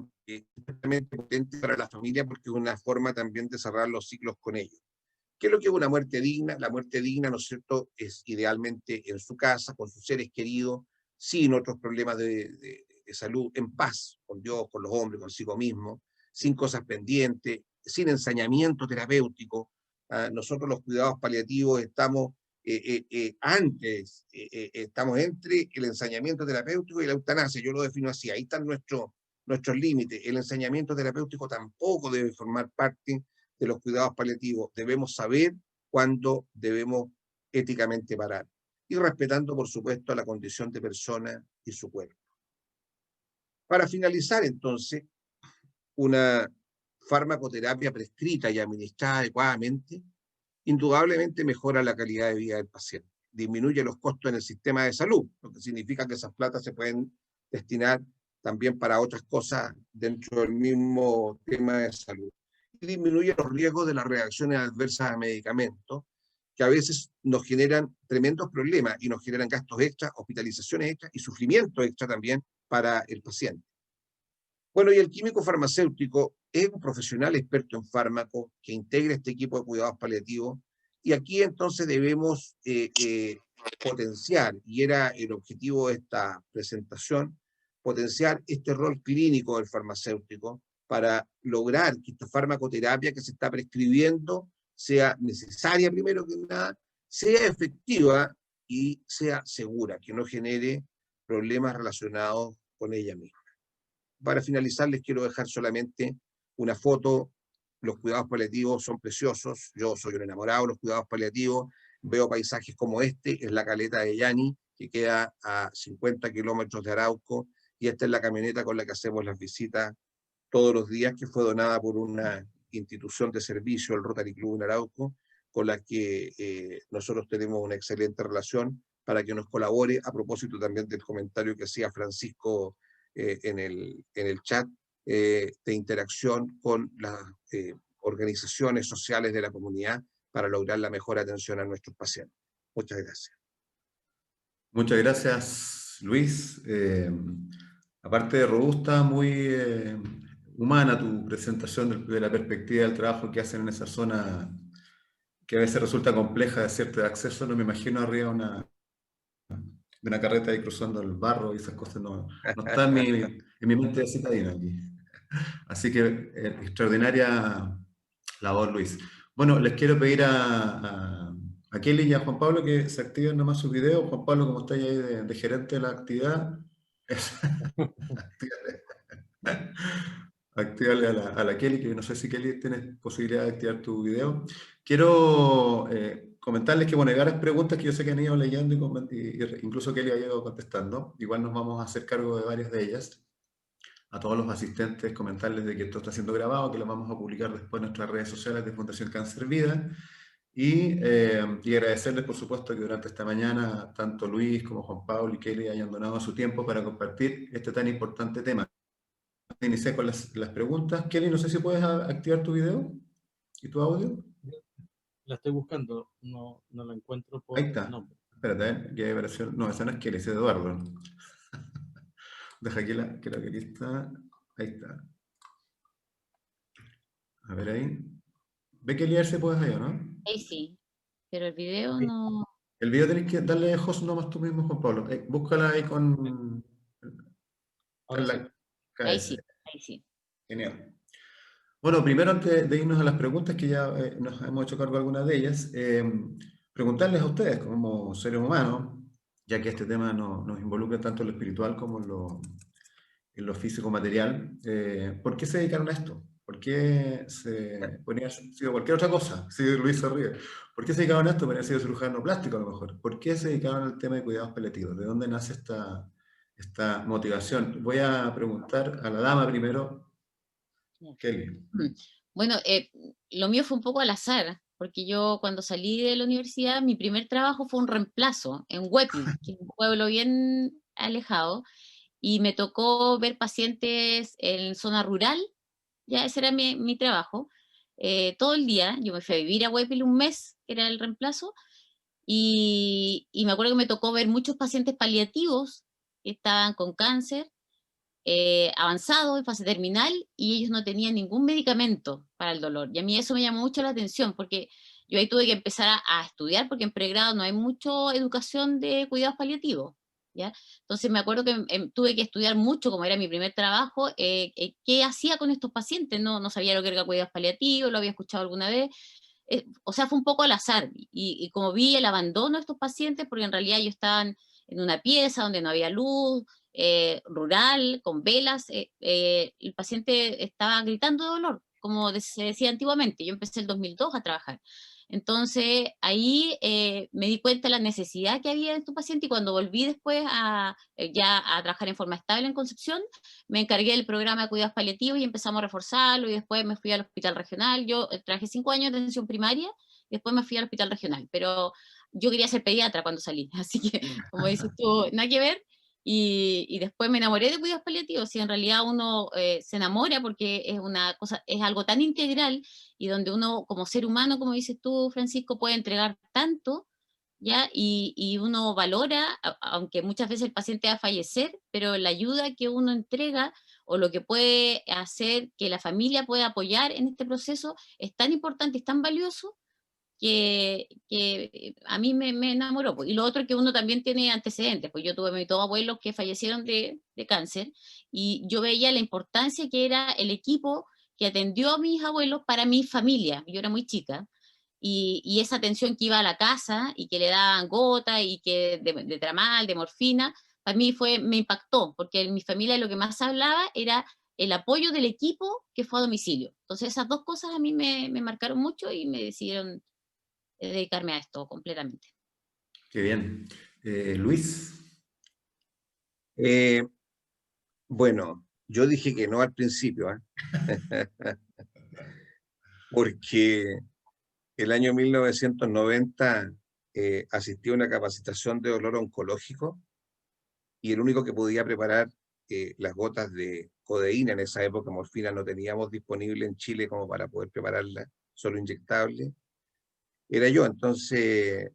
realmente potente para la familia porque es una forma también de cerrar los ciclos con ellos. ¿Qué es lo que es una muerte digna? La muerte digna, ¿no es cierto?, es idealmente en su casa, con sus seres queridos, sin otros problemas de salud, en paz con Dios, con los hombres, consigo mismo, sin cosas pendientes, sin ensañamiento terapéutico. Nosotros los cuidados paliativos estamos estamos entre el ensañamiento terapéutico y la eutanasia. Yo lo defino así, ahí están nuestros límites. El ensañamiento terapéutico tampoco debe formar parte de los cuidados paliativos. Debemos saber cuándo debemos éticamente parar. y respetando, por supuesto, la condición de persona y su cuerpo. Para finalizar, entonces, una farmacoterapia prescrita y administrada adecuadamente, indudablemente mejora la calidad de vida del paciente, disminuye los costos en el sistema de salud, lo que significa que esas platas se pueden destinar también para otras cosas dentro del mismo tema de salud. Y disminuye los riesgos de las reacciones adversas a medicamentos, que a veces nos generan tremendos problemas y nos generan gastos extras, hospitalizaciones extras y sufrimiento extra también para el paciente. Bueno, y el químico farmacéutico es un profesional experto en fármacos que integra este equipo de cuidados paliativos, y aquí entonces debemos potenciar, y era el objetivo de esta presentación, potenciar este rol clínico del farmacéutico para lograr que esta farmacoterapia que se está prescribiendo sea necesaria primero que nada, sea efectiva y sea segura, que no genere problemas relacionados con ella misma. Para finalizar, les quiero dejar solamente una foto. Los cuidados paliativos son preciosos. Yo soy un enamorado de los cuidados paliativos. Veo paisajes como este, es la caleta de Yani, que queda a 50 kilómetros de Arauco, y esta es la camioneta con la que hacemos las visitas todos los días, que fue donada por una institución de servicio, el Rotary Club en Arauco, con la que nosotros tenemos una excelente relación, para que nos colabore, a propósito también del comentario que hacía Francisco en el chat, de interacción con las organizaciones sociales de la comunidad para lograr la mejor atención a nuestros pacientes. Muchas gracias. Muchas gracias, Luis. Aparte de robusta, muy humana tu presentación de la perspectiva del trabajo que hacen en esa zona, que a veces resulta compleja de cierto acceso. No me imagino arriba de una carreta ahí cruzando el barro y esas cosas, no están en mi mente de citadina aquí. Así que extraordinaria labor, Luis. Bueno, les quiero pedir a Kelly y a Juan Pablo que se activen nomás sus videos. Juan Pablo, como estáis ahí de gerente de la actividad, actívale a la Kelly, que no sé si Kelly tienes posibilidad de activar tu video. Quiero comentarles que, bueno, hay varias preguntas que yo sé que han ido leyendo y incluso Kelly ha ido contestando. Igual nos vamos a hacer cargo de varias de ellas. A todos los asistentes, comentarles de que esto está siendo grabado, que lo vamos a publicar después en nuestras redes sociales de Fundación Cáncer Vida. Y agradecerles, por supuesto, que durante esta mañana tanto Luis como Juan Pablo y Kelly hayan donado su tiempo para compartir este tan importante tema. Inicié con las preguntas. Kelly, no sé si puedes activar tu video y tu audio. La estoy buscando, no la encuentro por Ahí está. nombre. Espérate, que hay versión. No, esa no es Kelly, es Eduardo. Deja aquí creo que aquí está. Ahí está. A ver ahí. Ve que liarse puedes ahí, ¿no? Ahí sí, pero el video no... El video tenés que darle host nomás tú mismo, Juan Pablo. Búscala ahí con... Ahí sí, ahí sí. Genial. Bueno, primero antes de irnos a las preguntas, que ya nos hemos hecho cargo de algunas de ellas, preguntarles a ustedes como seres humanos, ya que este tema nos involucra tanto en lo espiritual como en lo físico-material, ¿por qué se dedicaron a esto? ¿Por qué se ponía sido cualquier otra cosa? Sí, Luis se ríe. ¿Por qué se dedicaron a esto? Podría haber sido cirujano plástico a lo mejor. ¿Por qué se dedicaron al tema de cuidados paliativos? ¿De dónde nace esta motivación? Voy a preguntar a la dama primero. Kelly. Bueno, lo mío fue un poco al azar, porque yo cuando salí de la universidad, mi primer trabajo fue un reemplazo en Huepil, que es un pueblo bien alejado, y me tocó ver pacientes en zona rural. Ya ese era mi trabajo, todo el día. Yo me fui a vivir a Huepil un mes, que era el reemplazo, y me acuerdo que me tocó ver muchos pacientes paliativos que estaban con cáncer avanzado, en fase terminal, y ellos no tenían ningún medicamento para el dolor. Y a mí eso me llamó mucho la atención, porque yo ahí tuve que empezar a estudiar, porque en pregrado no hay mucha educación de cuidados paliativos, ¿ya? Entonces me acuerdo que tuve que estudiar mucho, como era mi primer trabajo, qué hacía con estos pacientes. No sabía lo que era cuidados paliativos, lo había escuchado alguna vez. O sea, fue un poco al azar, y como vi el abandono de estos pacientes, porque en realidad ellos estaban en una pieza donde no había luz, rural, con velas, el paciente estaba gritando de dolor, como se decía antiguamente. Yo empecé el 2002 a trabajar. Entonces, ahí me di cuenta de la necesidad que había de tu paciente, y cuando volví después ya a trabajar en forma estable en Concepción, me encargué del programa de cuidados paliativos y empezamos a reforzarlo, y después me fui al hospital regional. Yo trabajé 5 años de atención primaria, y después me fui al hospital regional, pero yo quería ser pediatra cuando salí, así que, como dices tú, nada que ver. Y después me enamoré de cuidados paliativos, y en realidad uno se enamora porque es una cosa, es algo tan integral, y donde uno como ser humano, como dices tú, Francisco, puede entregar tanto, ¿ya? Y uno valora, aunque muchas veces el paciente va a fallecer, pero la ayuda que uno entrega o lo que puede hacer que la familia pueda apoyar en este proceso es tan importante, es tan valioso, que a mí me enamoró. Pues. Y lo otro es que uno también tiene antecedentes, pues yo tuve mis 2 abuelos que fallecieron de cáncer, y yo veía la importancia que era el equipo que atendió a mis abuelos para mi familia. Yo era muy chica, y esa atención que iba a la casa y que le daban gota y que de tramal, de morfina, para mí me impactó, porque en mi familia lo que más hablaba era el apoyo del equipo que fue a domicilio. Entonces esas 2 cosas a mí me marcaron mucho y me decidieron dedicarme a esto completamente. Qué bien. Luis. Bueno, yo dije que no al principio, porque el año 1990 asistí a una capacitación de dolor oncológico, y el único que podía preparar las gotas de codeína, en esa época morfina no teníamos disponible en Chile como para poder prepararla, solo inyectable, era yo. Entonces,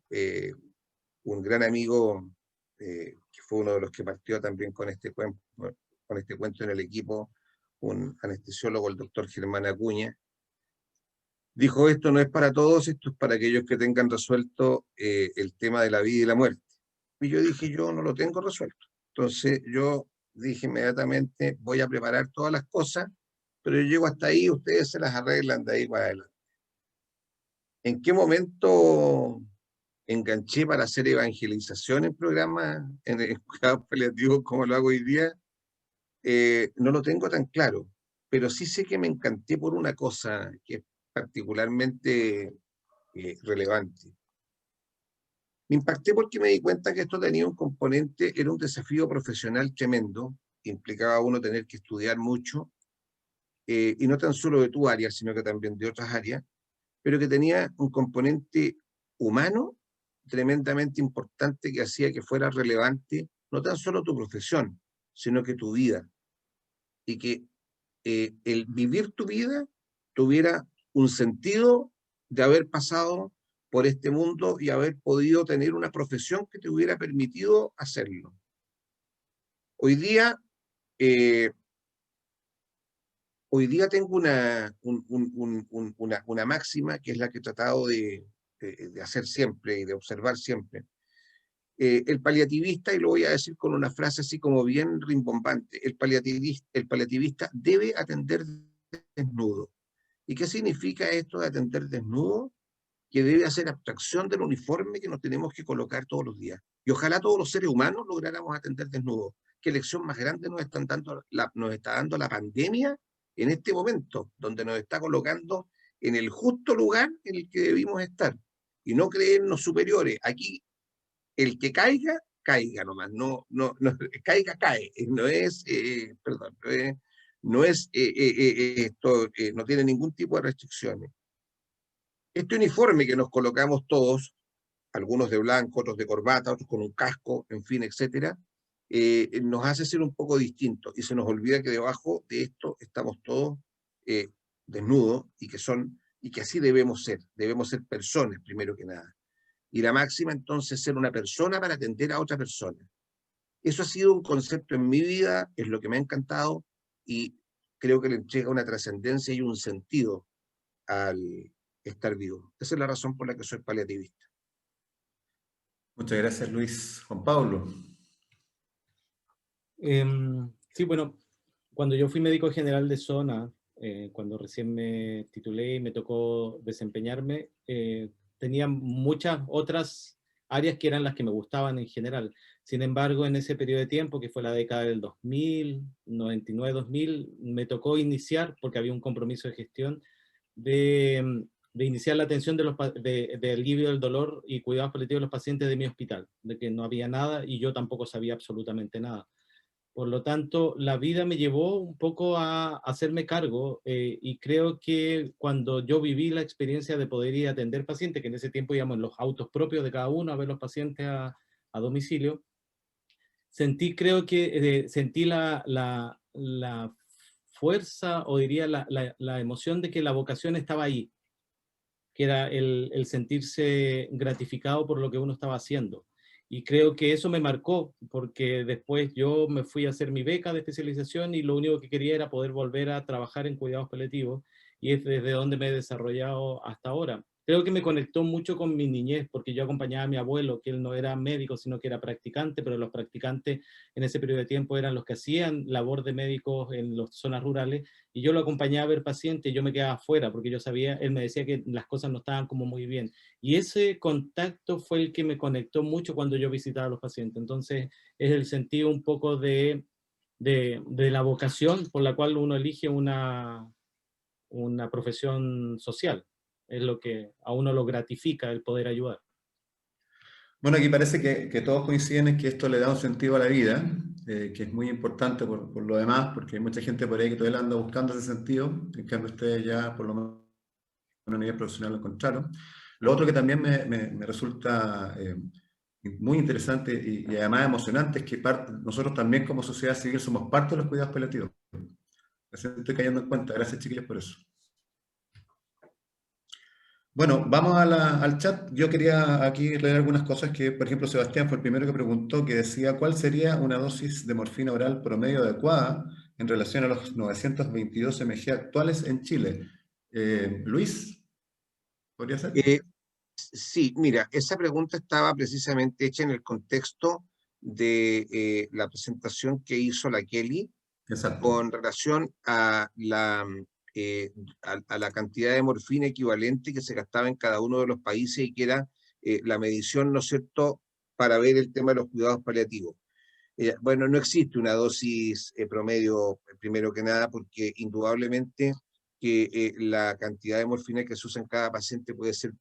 un gran amigo, que fue uno de los que partió también con este cuento en el equipo, un anestesiólogo, el doctor Germán Acuña, dijo: esto no es para todos, esto es para aquellos que tengan resuelto el tema de la vida y la muerte. Y yo dije: yo no lo tengo resuelto. Entonces yo dije inmediatamente: voy a preparar todas las cosas, pero yo llego hasta ahí, ustedes se las arreglan de ahí para adelante. ¿En qué momento enganché para hacer evangelización en programas, en cuidados paliativos como lo hago hoy día? No lo tengo tan claro, pero sí sé que me encanté por una cosa que es particularmente relevante. Me impacté porque me di cuenta que esto tenía un componente, era un desafío profesional tremendo, implicaba a uno tener que estudiar mucho, y no tan solo de tu área, sino que también de otras áreas, pero que tenía un componente humano tremendamente importante que hacía que fuera relevante no tan solo tu profesión, sino que tu vida, y que el vivir tu vida tuviera un sentido de haber pasado por este mundo y haber podido tener una profesión que te hubiera permitido hacerlo. Hoy día tengo una máxima que es la que he tratado de hacer siempre y de observar siempre. El paliativista, y lo voy a decir con una frase así como bien rimbombante, el paliativista debe atender desnudo. ¿Y qué significa esto de atender desnudo? Que debe hacer abstracción del uniforme que nos tenemos que colocar todos los días. Y ojalá todos los seres humanos lográramos atender desnudo. ¿Qué lección más grande nos está dando la pandemia en este momento, donde nos está colocando en el justo lugar en el que debimos estar? Y no creernos superiores. Aquí, el que caiga, caiga nomás. Caiga, cae. No es, perdón, no tiene ningún tipo de restricciones. Este uniforme que nos colocamos todos, algunos de blanco, otros de corbata, otros con un casco, en fin, etcétera, nos hace ser un poco distintos, y se nos olvida que debajo de esto estamos todos desnudos, y que así debemos ser personas primero que nada. Y la máxima entonces es ser una persona para atender a otra persona. Eso ha sido un concepto en mi vida, es lo que me ha encantado, y creo que le entrega una trascendencia y un sentido al estar vivo. Esa es la razón por la que soy paliativista. Muchas gracias, Luis. Juan Pablo. Sí, bueno, cuando yo fui médico general de zona, cuando recién me titulé y me tocó desempeñarme, tenía muchas otras áreas que eran las que me gustaban en general. Sin embargo, en ese periodo de tiempo, que fue la década del 2000, 99-2000, me tocó iniciar, porque había un compromiso de gestión, de de iniciar la atención de alivio del dolor y cuidados paliativos de los pacientes de mi hospital, de que no había nada y yo tampoco sabía absolutamente nada. Por lo tanto, la vida me llevó un poco a hacerme cargo y creo que cuando yo viví la experiencia de poder ir a atender pacientes, que en ese tiempo íbamos en los autos propios de cada uno a ver los pacientes a domicilio, sentí la fuerza, o diría la emoción de que la vocación estaba ahí, que era el sentirse gratificado por lo que uno estaba haciendo. Y creo que eso me marcó, porque después yo me fui a hacer mi beca de especialización y lo único que quería era poder volver a trabajar en cuidados paliativos, y es desde donde me he desarrollado hasta ahora. Creo que me conectó mucho con mi niñez, porque yo acompañaba a mi abuelo, que él no era médico, sino que era practicante, pero los practicantes en ese periodo de tiempo eran los que hacían labor de médicos en las zonas rurales, y yo lo acompañaba a ver pacientes, y yo me quedaba afuera, porque yo sabía, él me decía que las cosas no estaban como muy bien. Y ese contacto fue el que me conectó mucho cuando yo visitaba a los pacientes. Entonces, es el sentido un poco de la vocación por la cual uno elige una profesión social. Es lo que a uno lo gratifica, el poder ayudar. Bueno, aquí parece que todos coinciden en que esto le da un sentido a la vida, que es muy importante por lo demás, porque hay mucha gente por ahí que todavía anda buscando ese sentido, en cambio ustedes ya por lo menos a nivel profesional lo encontraron. Lo otro que también me resulta muy interesante y además emocionante es que nosotros también como sociedad civil somos parte de los cuidados paliativos. Estoy cayendo en cuenta. Gracias, chiquillos, por eso. Bueno, vamos al chat. Yo quería aquí leer algunas cosas que, por ejemplo, Sebastián fue el primero que preguntó, que decía, ¿cuál sería una dosis de morfina oral promedio adecuada en relación a los 922 mg actuales en Chile? Luis, ¿podría ser? Sí, mira, esa pregunta estaba precisamente hecha en el contexto de la presentación que hizo la Kelly. Exacto. Con relación a la cantidad de morfina equivalente que se gastaba en cada uno de los países y que era la medición, ¿no es cierto?, para ver el tema de los cuidados paliativos. Bueno, no existe una dosis promedio, primero que nada, porque indudablemente que la cantidad de morfina que se usa en cada paciente puede ser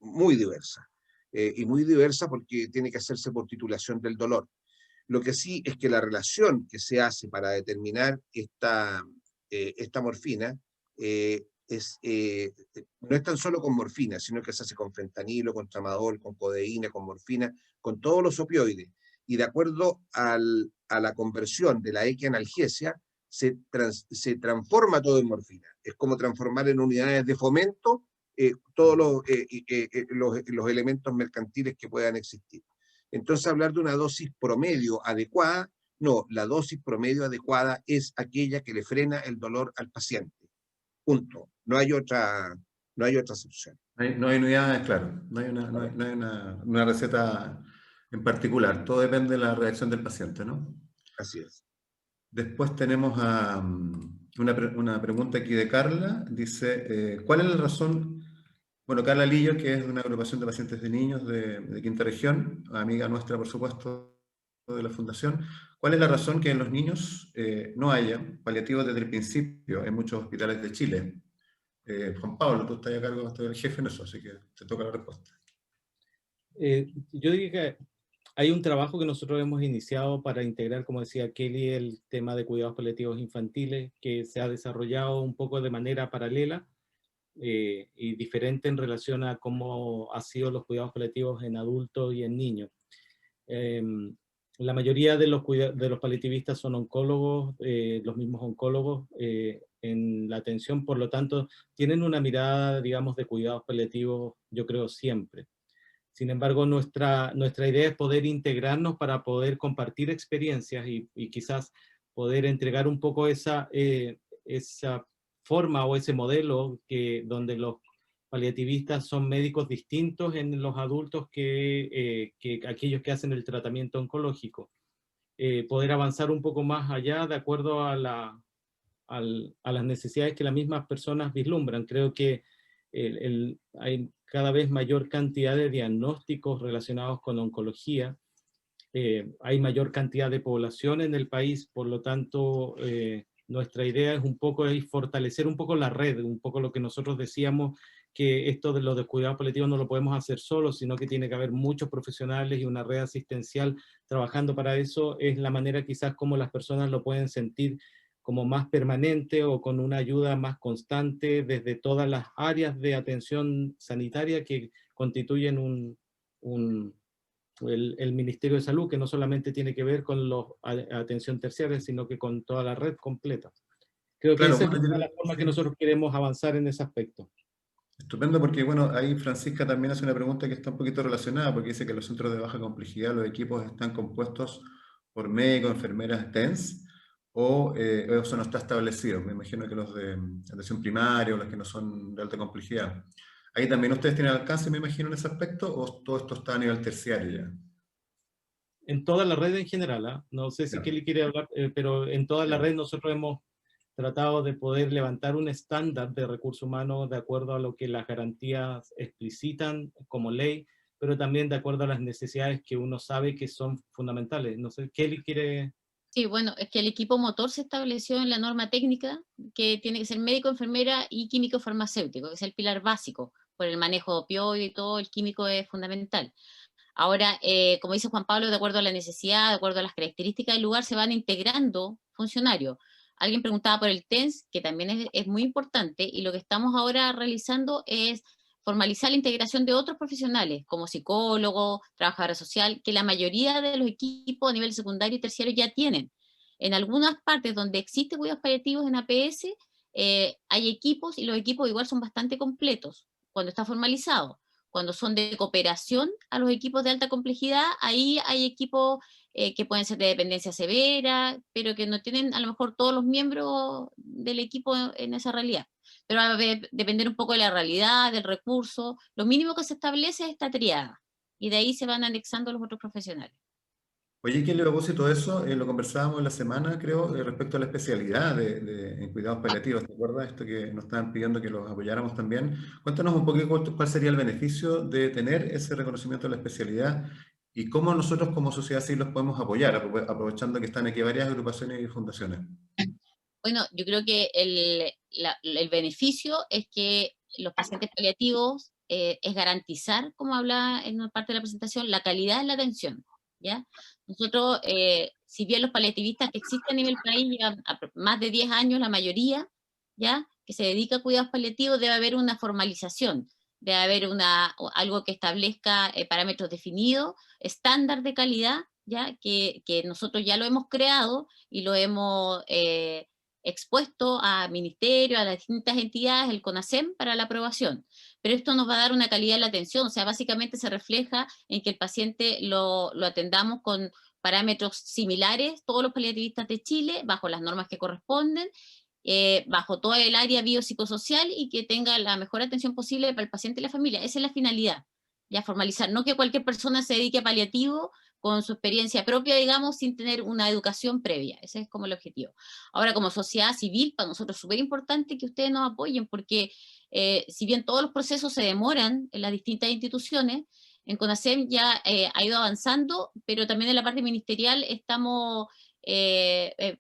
muy diversa. Y muy diversa porque tiene que hacerse por titulación del dolor. Lo que sí es que la relación que se hace para determinar esta morfina no es tan solo con morfina, sino que se hace con fentanilo, con tramadol, con codeína, con morfina, con todos los opioides. Y de acuerdo a la conversión de la equianalgesia, se transforma todo en morfina. Es como transformar en unidades de fomento todos los elementos mercantiles que puedan existir. Entonces, hablar de una dosis promedio adecuada, no, la dosis promedio adecuada es aquella que le frena el dolor al paciente. Punto. No hay otra excepción. No hay unidades, claro. No hay una receta en particular. Todo depende de la reacción del paciente, ¿no? Así es. Después tenemos una pregunta aquí de Carla. Dice, ¿cuál es la razón? Bueno, Carla Lillo, que es de una agrupación de pacientes de niños de Quinta Región, amiga nuestra, por supuesto, de la Fundación. ¿Cuál es la razón que en los niños no haya paliativos desde el principio en muchos hospitales de Chile? Juan Pablo, tú estás a cargo, estás el jefe en eso, así que te toca la respuesta. Yo diría que hay un trabajo que nosotros hemos iniciado para integrar, como decía Kelly, el tema de cuidados paliativos infantiles, que se ha desarrollado un poco de manera paralela y diferente en relación a cómo han sido los cuidados paliativos en adultos y en niños. La mayoría de los paliativistas son oncólogos, los mismos oncólogos en la atención, por lo tanto, tienen una mirada, digamos, de cuidados paliativos, yo creo, siempre. Sin embargo, nuestra idea es poder integrarnos para poder compartir experiencias y quizás poder entregar un poco esa forma o ese modelo donde los paliativistas son médicos distintos en los adultos que aquellos que hacen el tratamiento oncológico. Poder avanzar un poco más allá de acuerdo a las necesidades que las mismas personas vislumbran. Creo que hay cada vez mayor cantidad de diagnósticos relacionados con oncología. Hay mayor cantidad de población en el país, por lo tanto, nuestra idea es un poco fortalecer un poco la red, un poco lo que nosotros decíamos, que esto de los descuidados paliativos no lo podemos hacer solos, sino que tiene que haber muchos profesionales y una red asistencial trabajando para eso. Es la manera quizás como las personas lo pueden sentir como más permanente o con una ayuda más constante desde todas las áreas de atención sanitaria que constituyen el Ministerio de Salud, que no solamente tiene que ver con la atención terciaria, sino que con toda la red completa. Creo que Claro, esa es bueno, la forma que nosotros queremos avanzar en ese aspecto. estupendo, porque bueno, ahí Francisca también hace una pregunta que está un poquito relacionada, porque dice que los centros de baja complejidad, los equipos están compuestos por médicos, enfermeras TENS, o eso no está establecido. Me imagino que los de atención primaria o los que no son de alta complejidad. Ahí también ustedes tienen alcance, me imagino, en ese aspecto, o todo esto está a nivel terciario ya. En toda la red en general, no sé si Ya. Kelly quiere hablar, pero en toda la Ya. red nosotros hemos tratado de poder levantar un estándar de recursos humanos de acuerdo a lo que las garantías explicitan como ley, pero también de acuerdo a las necesidades que uno sabe que son fundamentales. No sé, Kelly quiere... Sí, bueno, es que el equipo motor se estableció en la norma técnica, que tiene que ser médico, enfermera y químico farmacéutico, que es el pilar básico, por el manejo de opioides y todo, el químico es fundamental. Ahora, como dice Juan Pablo, de acuerdo a la necesidad, de acuerdo a las características del lugar, se van integrando funcionarios. Alguien preguntaba por el TENS, que también es muy importante, y lo que estamos ahora realizando es formalizar la integración de otros profesionales, como psicólogos, trabajadora social, que la mayoría de los equipos a nivel secundario y terciario ya tienen. En algunas partes donde existe cuidados paliativos en APS, hay equipos, y los equipos igual son bastante completos, cuando está formalizado. Cuando son de cooperación a los equipos de alta complejidad, ahí hay equipos que pueden ser de dependencia severa, pero que no tienen a lo mejor todos los miembros del equipo en esa realidad. Pero va a depender un poco de la realidad, del recurso. Lo mínimo que se establece es esta triada, y de ahí se van anexando los otros profesionales. Oye, ¿quién le propósito de eso? Lo conversábamos la semana, creo, respecto a la especialidad en cuidados paliativos. ¿Te acuerdas? Esto que nos estaban pidiendo que los apoyáramos también. Cuéntanos un poquito cuál sería el beneficio de tener ese reconocimiento de la especialidad y cómo nosotros como sociedad civil los podemos apoyar, aprovechando que están aquí varias agrupaciones y fundaciones. Bueno, yo creo que el beneficio es que los pacientes paliativos es garantizar, como hablaba en una parte de la presentación, la calidad de la atención, ¿ya? Nosotros, si bien los paliativistas que existen a nivel país llevan más de 10 años, la mayoría, ¿ya?, que se dedica a cuidados paliativos, debe haber una formalización, debe haber algo que establezca parámetros definidos, estándar de calidad, ¿ya?, que nosotros ya lo hemos creado y lo hemos expuesto a ministerio, a las distintas entidades, el CONASEM, para la aprobación. Pero esto nos va a dar una calidad de la atención, o sea, básicamente se refleja en que el paciente lo atendamos con parámetros similares, todos los paliativistas de Chile, bajo las normas que corresponden, bajo todo el área biopsicosocial, y que tenga la mejor atención posible para el paciente y la familia. Esa es la finalidad, ya formalizar, no que cualquier persona se dedique a paliativo con su experiencia propia, digamos, sin tener una educación previa. Ese es como el objetivo. Ahora, como sociedad civil, para nosotros es súper importante que ustedes nos apoyen, porque si bien todos los procesos se demoran en las distintas instituciones, en CONASEM ya ha ido avanzando, pero también en la parte ministerial estamos en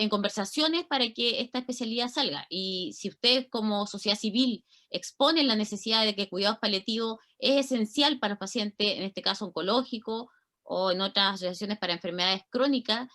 conversaciones para que esta especialidad salga. Y si ustedes como sociedad civil exponen la necesidad de que cuidados paliativos es esencial para los pacientes, en este caso oncológico, o en otras asociaciones para enfermedades crónicas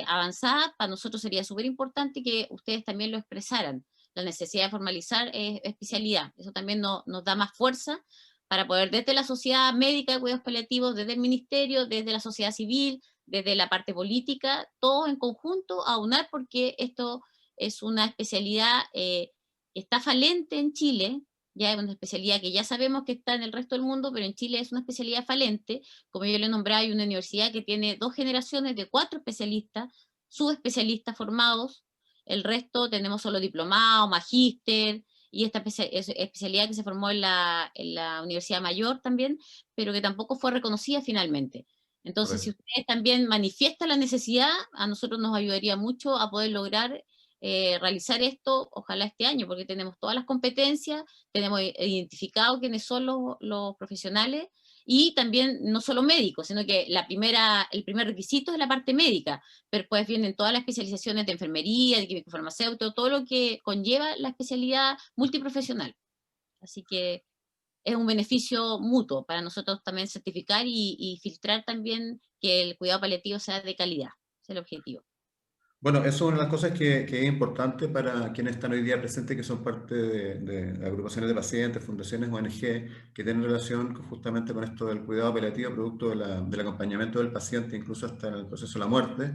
avanzadas, para nosotros sería súper importante que ustedes también lo expresaran, la necesidad de formalizar especialidad. Eso también nos da más fuerza para poder, desde la sociedad médica de cuidados paliativos, desde el ministerio, desde la sociedad civil, desde la parte política, todos en conjunto aunar, porque esto es una especialidad que está falente en Chile. Ya es una especialidad que ya sabemos que está en el resto del mundo, pero en Chile es una especialidad falente. Como yo le nombraba, hay una universidad que tiene 2 generaciones de 4 especialistas, subespecialistas formados. El resto tenemos solo diplomado, magíster, y esta especialidad que se formó en la Universidad Mayor también, pero que tampoco fue reconocida finalmente. Entonces, si ustedes también manifiestan la necesidad, a nosotros nos ayudaría mucho a poder lograr realizar esto, ojalá este año, porque tenemos todas las competencias, tenemos identificado quiénes son los profesionales, y también no solo médicos, sino que el primer requisito es la parte médica, pero después vienen todas las especializaciones de enfermería, de químico farmacéutico, todo lo que conlleva la especialidad multiprofesional. Así que es un beneficio mutuo para nosotros también certificar y filtrar también que el cuidado paliativo sea de calidad. Ese es el objetivo. Bueno, eso es una de las cosas que es importante para quienes están hoy día presentes, que son parte de agrupaciones de pacientes, fundaciones, ONG, que tienen relación justamente con esto del cuidado paliativo, producto del acompañamiento del paciente, incluso hasta en el proceso de la muerte,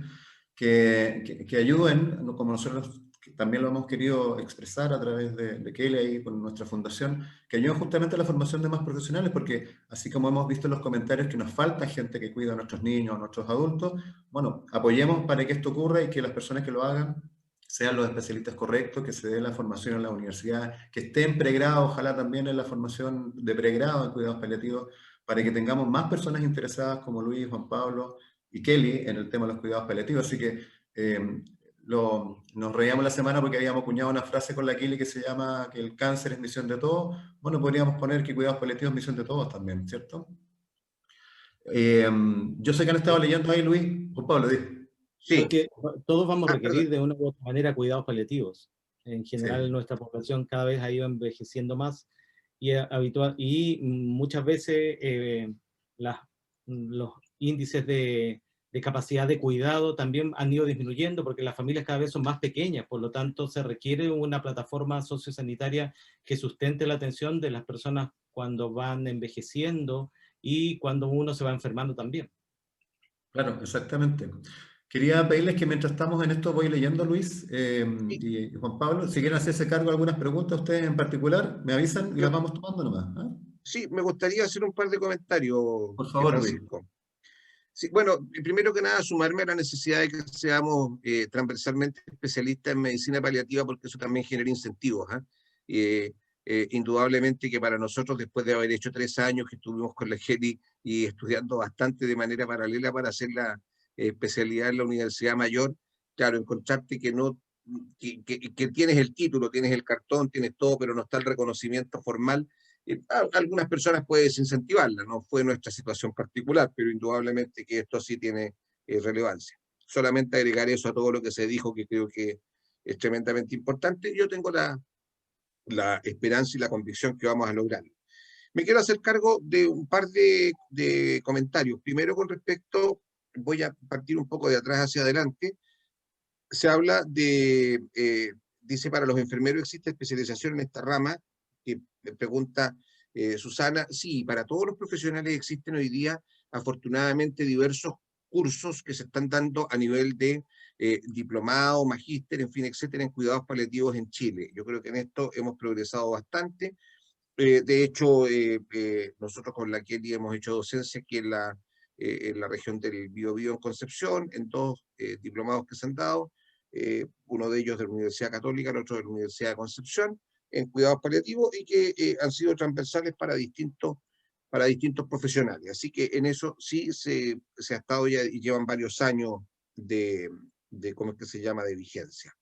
que ayuden, como nosotros también lo hemos querido expresar a través de Kelly y con nuestra fundación, que ayuden justamente a la formación de más profesionales, porque así como hemos visto en los comentarios que nos falta gente que cuida a nuestros niños, a nuestros adultos, bueno, apoyemos para que esto ocurra y que las personas que lo hagan sean los especialistas correctos, que se dé la formación en la universidad, que estén pregrado, ojalá también en la formación de pregrado en cuidados paliativos, para que tengamos más personas interesadas como Luis, Juan Pablo y Kelly en el tema de los cuidados paliativos. Así que nos reíamos la semana porque habíamos acuñado una frase con la Kelly que se llama que el cáncer es misión de todos. Bueno, podríamos poner que cuidados paliativos es misión de todos también, ¿cierto? Yo sé que han estado leyendo ahí, Luis. Juan Pablo, dice. Sí. Porque todos vamos a requerir de una u otra manera cuidados paliativos. En general, Sí. nuestra población cada vez ha ido envejeciendo más y muchas veces los índices de capacidad de cuidado también han ido disminuyendo porque las familias cada vez son más pequeñas, por lo tanto se requiere una plataforma sociosanitaria que sustente la atención de las personas cuando van envejeciendo y cuando uno se va enfermando también. Claro, exactamente. Quería pedirles que mientras estamos en esto voy leyendo, Luis y Juan Pablo, si quieren hacerse cargo de algunas preguntas ustedes en particular, me avisan y las vamos tomando nomás. ¿Eh? Sí, me gustaría hacer un par de comentarios, Por favor, Luis. Francisco. Sí, bueno, primero que nada, sumarme a la necesidad de que seamos transversalmente especialistas en medicina paliativa, porque eso también genera incentivos. Indudablemente que para nosotros, después de haber hecho 3 años que estuvimos con la Kelly y estudiando bastante de manera paralela para hacer la especialidad en la Universidad Mayor, claro, encontrarte que no que tienes el título, tienes el cartón, tienes todo, pero no está el reconocimiento formal. Algunas personas pueden desincentivarla, no fue nuestra situación particular, pero indudablemente que esto sí tiene relevancia. Solamente agregar eso a todo lo que se dijo, que creo que es tremendamente importante. Yo tengo la esperanza y la convicción que vamos a lograrlo. Me quiero hacer cargo de un par de comentarios. Primero, con respecto, voy a partir un poco de atrás hacia adelante. Se habla dice, para los enfermeros existe especialización en esta rama, que me pregunta Susana. Sí, para todos los profesionales existen hoy día, afortunadamente, diversos cursos que se están dando a nivel de diplomado, magíster, en fin, etcétera, en cuidados paliativos en Chile. Yo creo que en esto hemos progresado bastante. De hecho, nosotros con la Kelly hemos hecho docencia aquí en la región del Biobío en Concepción, en 2 diplomados que se han dado, uno de ellos de la Universidad Católica, el otro de la Universidad de Concepción, en cuidados paliativos, y que han sido transversales para distintos profesionales. Así que en eso sí se ha estado ya y llevan varios años de ¿cómo es que se llama?, de vigencia.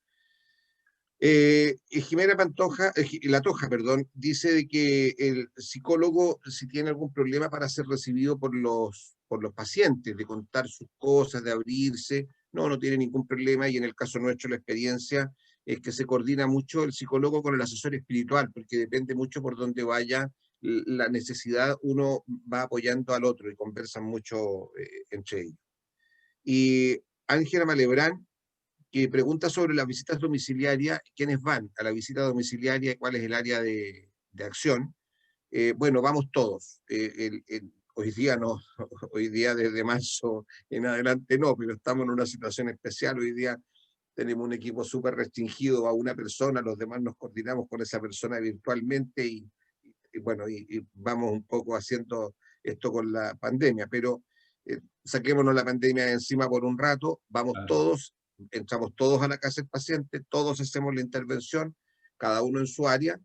Jimena Latoja, perdón, dice de que el psicólogo, si tiene algún problema para ser recibido por los pacientes, de contar sus cosas, de abrirse, no tiene ningún problema, y en el caso nuestro la experiencia es que se coordina mucho el psicólogo con el asesor espiritual, porque depende mucho por dónde vaya la necesidad, uno va apoyando al otro y conversan mucho entre ellos. Y Ángela Malebrán, que pregunta sobre las visitas domiciliarias, quiénes van a la visita domiciliaria, cuál es el área de acción. Bueno, vamos todos. Hoy día no, hoy día desde marzo en adelante no, pero estamos en una situación especial. Hoy día tenemos un equipo súper restringido a una persona, los demás nos coordinamos con esa persona virtualmente y vamos un poco haciendo esto con la pandemia, pero saquémonos la pandemia de encima por un rato, vamos todos, entramos todos a la casa del paciente, todos hacemos la intervención, cada uno en su área,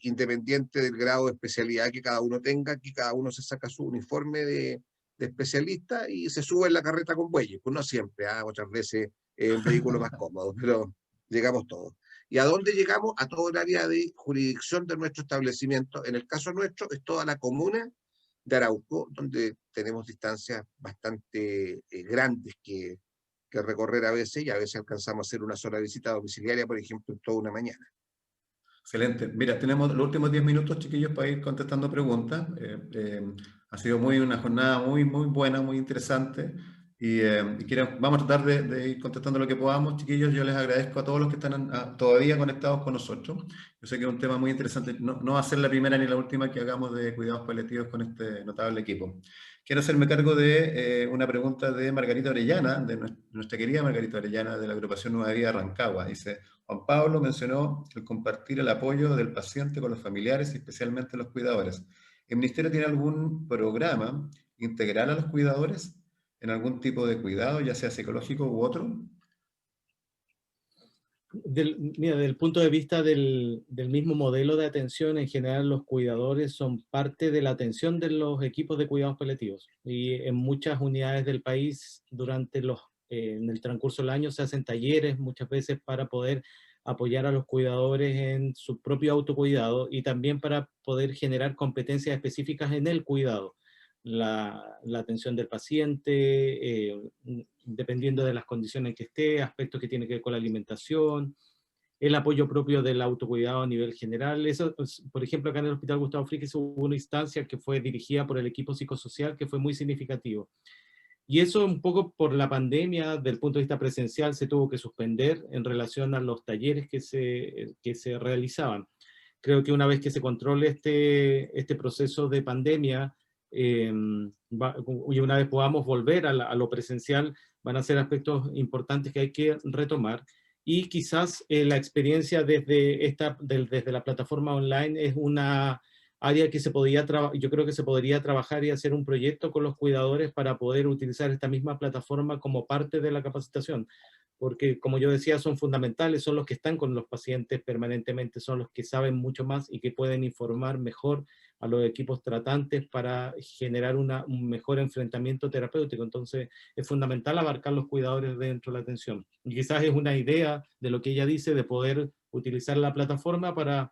independiente del grado de especialidad que cada uno tenga, que cada uno se saca su uniforme de especialista y se sube en la carreta con bueyes, pues no siempre, otras veces en vehículos más cómodos, pero llegamos todos. ¿Y a dónde llegamos? A todo el área de jurisdicción de nuestro establecimiento. En el caso nuestro es toda la comuna de Arauco, donde tenemos distancias bastante grandes que recorrer a veces, y a veces alcanzamos a hacer una sola visita domiciliaria, por ejemplo, en toda una mañana. Excelente. Mira, tenemos los últimos 10 minutos, chiquillos, para ir contestando preguntas. Ha sido una jornada muy buena, muy interesante. Vamos a tratar de ir contestando lo que podamos, chiquillos. Yo les agradezco a todos los que están todavía conectados con nosotros. Yo sé que es un tema muy interesante. No va a ser la primera ni la última que hagamos de cuidados paliativos con este notable equipo. Quiero hacerme cargo de una pregunta de Margarita Orellana, de nuestra querida Margarita Orellana, de la agrupación Nueva Vida Rancagua. Dice: Juan Pablo mencionó el compartir el apoyo del paciente con los familiares y especialmente los cuidadores. ¿El Ministerio tiene algún programa integral a los cuidadores en algún tipo de cuidado, ya sea psicológico u otro? Mira, desde el punto de vista del mismo modelo de atención, en general los cuidadores son parte de la atención de los equipos de cuidados paliativos. Y en muchas unidades del país, en el transcurso del año, se hacen talleres muchas veces para poder apoyar a los cuidadores en su propio autocuidado y también para poder generar competencias específicas en el cuidado. La atención del paciente, dependiendo de las condiciones que esté, aspectos que tienen que ver con la alimentación, el apoyo propio del autocuidado a nivel general. Eso, por ejemplo, acá en el Hospital Gustavo Fricke hubo una instancia que fue dirigida por el equipo psicosocial que fue muy significativo. Y eso un poco por la pandemia, del punto de vista presencial, se tuvo que suspender en relación a los talleres que se realizaban. Creo que una vez que se controle este proceso de pandemia, y una vez podamos volver a lo presencial, van a ser aspectos importantes que hay que retomar. Y quizás la experiencia desde la plataforma online es una área que yo creo que se podría trabajar y hacer un proyecto con los cuidadores para poder utilizar esta misma plataforma como parte de la capacitación. Porque, como yo decía, son fundamentales, son los que están con los pacientes permanentemente, son los que saben mucho más y que pueden informar mejor a los equipos tratantes para generar un mejor enfrentamiento terapéutico. Entonces, es fundamental abarcar los cuidadores dentro de la atención. Y quizás es una idea de lo que ella dice, de poder utilizar la plataforma para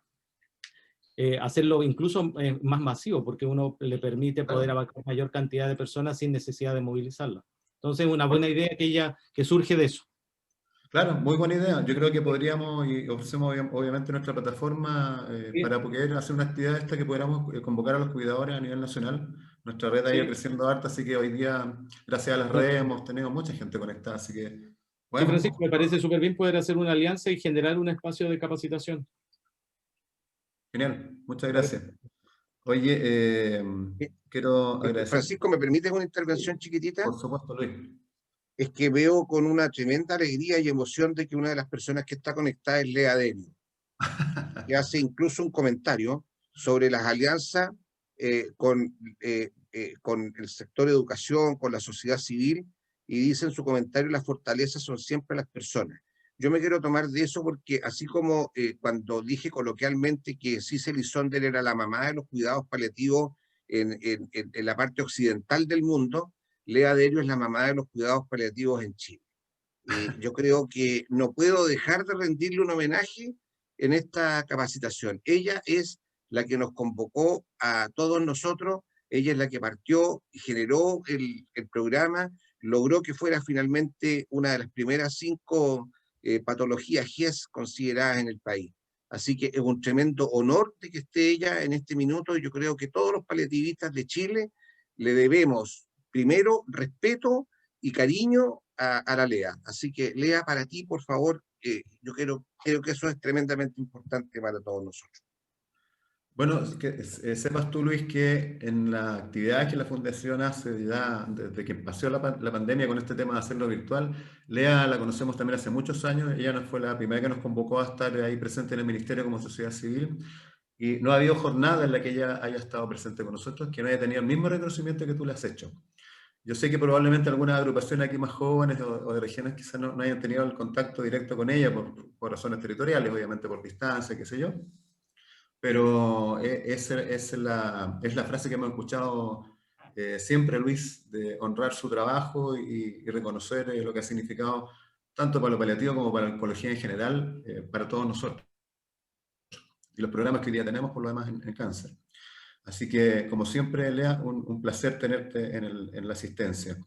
hacerlo incluso más masivo, porque uno le permite poder abarcar mayor cantidad de personas sin necesidad de movilizarla. Entonces, una buena idea que surge de eso. Claro, muy buena idea. Yo creo que podríamos, y ofrecemos obviamente nuestra plataforma para poder hacer una actividad esta que podamos convocar a los cuidadores a nivel nacional. Nuestra red ha ido creciendo harta, así que hoy día, gracias a las redes, hemos tenido mucha gente conectada. Así que, bueno. Sí, Francisco, me parece súper bien poder hacer una alianza y generar un espacio de capacitación. Genial, muchas gracias. Oye, quiero agradecer. Francisco, ¿me permites una intervención chiquitita? Por supuesto, Luis. Es que veo con una tremenda alegría y emoción de que una de las personas que está conectada es Lea Derio, que hace incluso un comentario sobre las alianzas con el sector educación, con la sociedad civil, y dice en su comentario: las fortalezas son siempre las personas. Yo me quiero tomar de eso porque, así como cuando dije coloquialmente que Cicely Sonder era la mamá de los cuidados paliativos en la parte occidental del mundo, Lea Derio es la mamá de los cuidados paliativos en Chile. Yo creo que no puedo dejar de rendirle un homenaje en esta capacitación. Ella es la que nos convocó a todos nosotros, ella es la que partió y generó el programa, logró que fuera finalmente una de las primeras 5 patologías GES consideradas en el país. Así que es un tremendo honor de que esté ella en este minuto, y yo creo que todos los paliativistas de Chile le debemos primero respeto y cariño a la Lea. Así que, Lea, para ti, por favor, yo creo que eso es tremendamente importante para todos nosotros. Bueno, sepas tú, Luis, que en la actividad que la Fundación hace ya desde que pasó la pandemia con este tema de hacerlo virtual, Lea la conocemos también hace muchos años. Ella no fue la primera que nos convocó a estar ahí presente en el Ministerio como sociedad civil, y no ha habido jornada en la que ella haya estado presente con nosotros que no haya tenido el mismo reconocimiento que tú le has hecho. Yo sé que probablemente algunas agrupaciones aquí más jóvenes o de regiones quizás no hayan tenido el contacto directo con ella por razones territoriales, obviamente por distancia, qué sé yo. Pero es la frase que hemos escuchado siempre, Luis, de honrar su trabajo y reconocer lo que ha significado tanto para lo paliativo como para la oncología en general, para todos nosotros. Y los programas que hoy día tenemos, por lo demás, en cáncer. Así que, como siempre, Lea, un placer tenerte en la asistencia.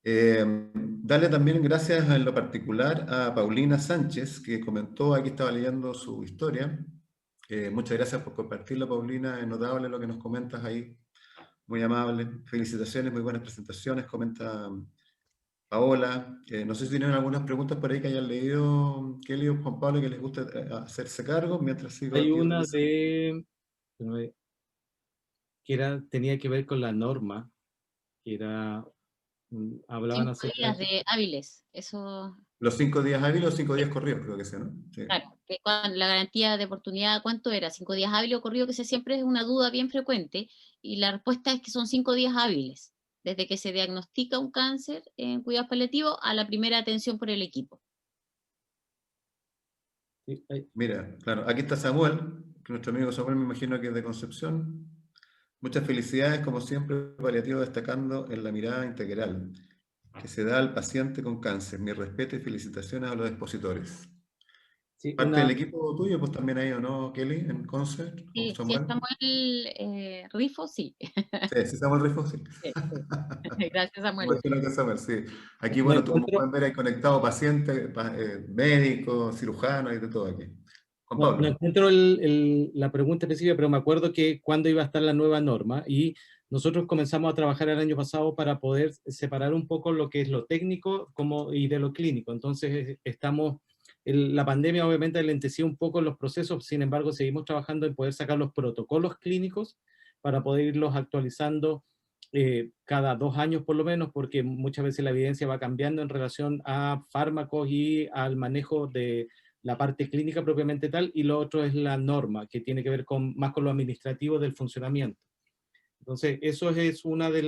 Darle también gracias en lo particular a Paulina Sánchez, que comentó, aquí estaba leyendo su historia, Muchas gracias por compartirlo, Paulina, es notable lo que nos comentas ahí, muy amable. Felicitaciones, muy buenas presentaciones, comenta Paola. No sé si tienen algunas preguntas por ahí que hayan leído, Kelly o Juan Pablo, que les guste hacerse cargo, mientras sigo Hay aquí una revisando. tenía que ver con la norma, que era, hablaban 5 acerca días de hábiles, eso, Los 5 días hábiles o 5 días corridos, creo que sea, ¿no? Sí. claro, que la garantía de oportunidad, ¿cuánto era? 5 días hábiles o corrido, que esa siempre es una duda bien frecuente, y la respuesta es que son 5 días hábiles, desde que se diagnostica un cáncer en cuidados paliativos a la primera atención por el equipo. Sí, Mira, claro, aquí está Samuel, que nuestro amigo Samuel me imagino que es de Concepción. Muchas felicidades, como siempre, Paliativo destacando en la mirada integral que se da al paciente con cáncer. Mi respeto y felicitaciones a los expositores. sí, Parte del equipo tuyo, pues también ahí, ¿o no, Kelly, en Concert, o Sí, sí, Samuel? Samuel Rifo, sí. Sí, sí, Samuel Rifo, sí. Sí, sí. Gracias, Samuel. Imagino que Samuel, sí. Aquí, me bueno, como encuentro, pueden ver, hay conectado pacientes, médicos, cirujanos y de todo aquí. Juan no Pablo. encuentro la pregunta específica, pero me acuerdo que cuándo iba a estar la nueva norma, y nosotros comenzamos a trabajar el año pasado para poder separar un poco lo que es lo técnico y de lo clínico. Entonces la pandemia obviamente alenteció un poco los procesos, sin embargo seguimos trabajando en poder sacar los protocolos clínicos para poder irlos actualizando cada 2 años por lo menos, porque muchas veces la evidencia va cambiando en relación a fármacos y al manejo de la parte clínica propiamente tal, y lo otro es la norma, que tiene que ver más con lo administrativo del funcionamiento. Entonces, eso es una de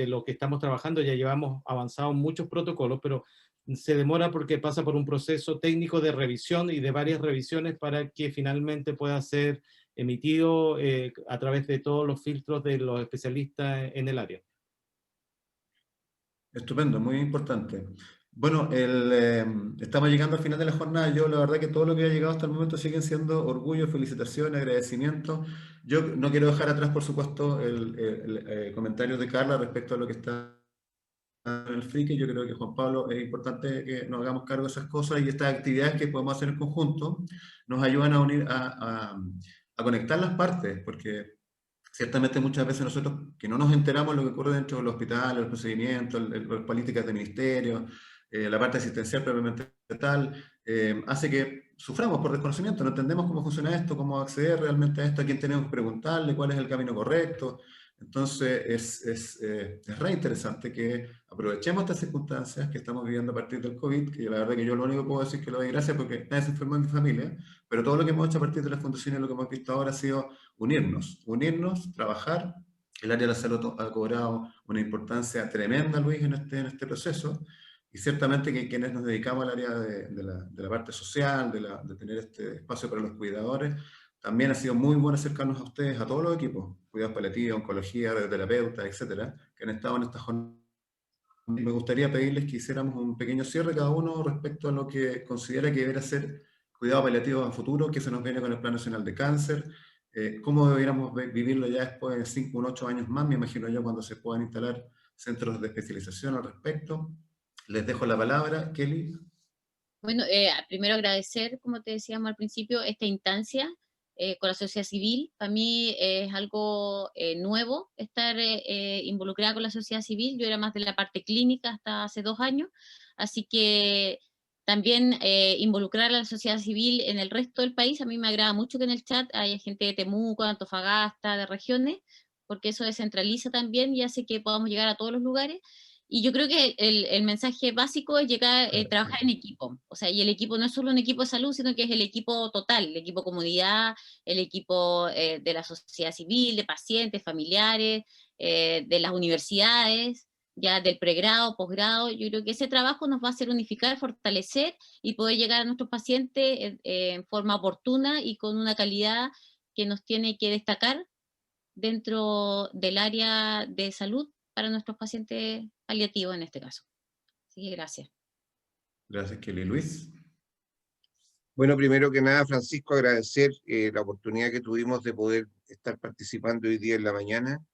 lo que estamos trabajando. Ya llevamos avanzado muchos protocolos, pero se demora porque pasa por un proceso técnico de revisión y de varias revisiones para que finalmente pueda ser emitido a través de todos los filtros de los especialistas en el área. Estupendo, muy importante. Bueno, estamos llegando al final de la jornada. Yo, la verdad, que todo lo que ha llegado hasta el momento siguen siendo orgullo, felicitaciones, agradecimiento. Yo no quiero dejar atrás, por supuesto, el comentario de Carla respecto a lo que está en el FRIC. Yo creo que, Juan Pablo, es importante que nos hagamos cargo de esas cosas, y estas actividades que podemos hacer en conjunto nos ayudan a unir, a conectar las partes, porque ciertamente muchas veces nosotros que no nos enteramos de lo que ocurre dentro del hospital, los procedimientos, las políticas de ministerio, la parte asistencial propiamente tal, hace que suframos por desconocimiento, no entendemos cómo funciona esto, cómo acceder realmente a esto, a quién tenemos que preguntarle, cuál es el camino correcto. Entonces es re interesante que aprovechemos estas circunstancias que estamos viviendo a partir del COVID, que la verdad que yo lo único que puedo decir es que lo doy gracias porque nadie se enfermó en mi familia, pero todo lo que hemos hecho a partir de las fundaciones, lo que hemos visto ahora ha sido unirnos, trabajar. El área de la salud ha cobrado una importancia tremenda, Luis, en este proceso, y ciertamente que quienes nos dedicamos al área de la parte social, de tener este espacio para los cuidadores, también ha sido muy bueno acercarnos a ustedes, a todos los equipos, cuidados paliativos, oncología, radioterapeutas, etcétera, que han estado en esta jornada. Me gustaría pedirles que hiciéramos un pequeño cierre cada uno respecto a lo que considera que debería ser cuidado paliativo en futuro, que se nos viene con el Plan Nacional de Cáncer, cómo deberíamos vivirlo ya después de 5 o 8 años más, me imagino yo, cuando se puedan instalar centros de especialización al respecto. Les dejo la palabra, Kelly. Bueno, primero agradecer, como te decíamos al principio, esta instancia con la sociedad civil. Para mí es algo nuevo estar involucrada con la sociedad civil. Yo era más de la parte clínica hasta hace 2 años, así que también involucrar a la sociedad civil en el resto del país. A mí me agrada mucho que en el chat haya gente de Temuco, de Antofagasta, de regiones, porque eso descentraliza también y hace que podamos llegar a todos los lugares. Y yo creo que el mensaje básico es llegar, trabajar en equipo. O sea, y el equipo no es solo un equipo de salud, sino que es el equipo total, el equipo comunidad, el equipo de la sociedad civil, de pacientes, familiares, de las universidades, ya del pregrado, posgrado. Yo creo que ese trabajo nos va a hacer unificar, fortalecer y poder llegar a nuestros pacientes en forma oportuna y con una calidad que nos tiene que destacar dentro del área de salud para nuestros pacientes paliativos en este caso. Así que gracias. Gracias, Kelly. Luis. Bueno, primero que nada, Francisco, agradecer la oportunidad que tuvimos de poder estar participando hoy día en la mañana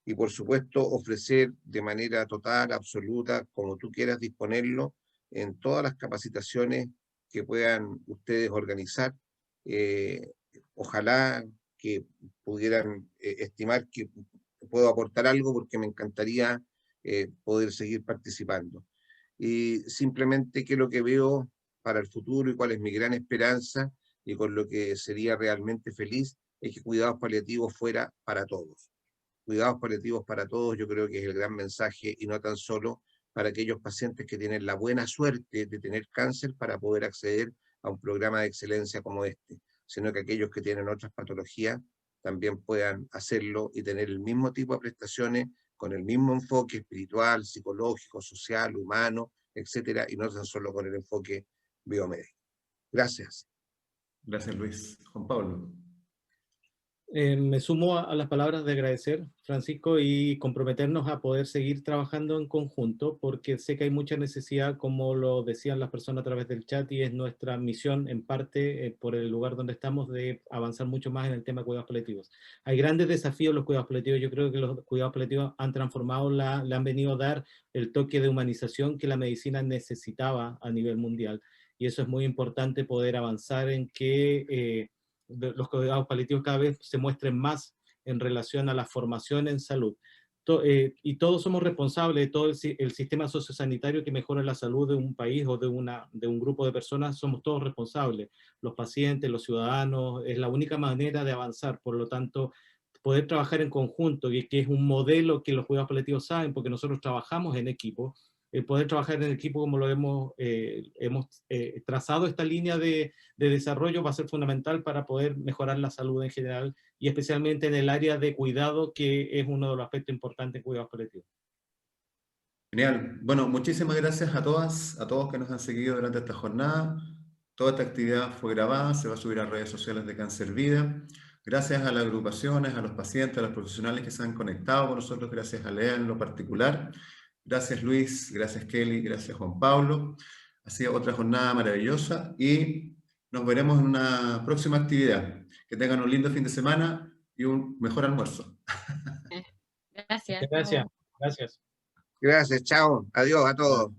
y, por supuesto, ofrecer de manera total, absoluta, como tú quieras disponerlo, en todas las capacitaciones que puedan ustedes organizar, ojalá que pudieran estimar que puedo aportar algo, porque me encantaría poder seguir participando. Y simplemente que lo que veo para el futuro y cuál es mi gran esperanza y con lo que sería realmente feliz es que cuidados paliativos fuera para todos. Cuidados paliativos para todos, yo creo que es el gran mensaje, y no tan solo para aquellos pacientes que tienen la buena suerte de tener cáncer para poder acceder a un programa de excelencia como este, sino que aquellos que tienen otras patologías también puedan hacerlo y tener el mismo tipo de prestaciones con el mismo enfoque espiritual, psicológico, social, humano, etcétera, y no tan solo con el enfoque biomédico. Gracias. Gracias, Luis. Juan Pablo. Me sumo a las palabras de agradecer, Francisco, y comprometernos a poder seguir trabajando en conjunto, porque sé que hay mucha necesidad, como lo decían las personas a través del chat, y es nuestra misión, en parte, por el lugar donde estamos, de avanzar mucho más en el tema de cuidados paliativos. Hay grandes desafíos en los cuidados paliativos. Yo creo que los cuidados paliativos han transformado, le han venido a dar el toque de humanización que la medicina necesitaba a nivel mundial, y eso es muy importante, poder avanzar en que los cuidados paliativos cada vez se muestren más en relación a la formación en salud. Y todos somos responsables, todo el sistema sociosanitario que mejora la salud de un país o de un grupo de personas, somos todos responsables. Los pacientes, los ciudadanos, es la única manera de avanzar. Por lo tanto, poder trabajar en conjunto, que es un modelo que los cuidados paliativos saben, porque nosotros trabajamos en equipo. El poder trabajar en equipo, como lo hemos trazado esta línea de desarrollo, va a ser fundamental para poder mejorar la salud en general, y especialmente en el área de cuidado, que es uno de los aspectos importantes en cuidados paliativos. Genial. Bueno, muchísimas gracias a todas, a todos que nos han seguido durante esta jornada. Toda esta actividad fue grabada, se va a subir a redes sociales de Cáncer Vida. Gracias a las agrupaciones, a los pacientes, a los profesionales que se han conectado con nosotros, gracias a Lea en lo particular. Gracias Luis, gracias Kelly, gracias Juan Pablo. Ha sido otra jornada maravillosa y nos veremos en una próxima actividad. Que tengan un lindo fin de semana y un mejor almuerzo. Gracias. Gracias. Gracias. Gracias, chao. Adiós a todos.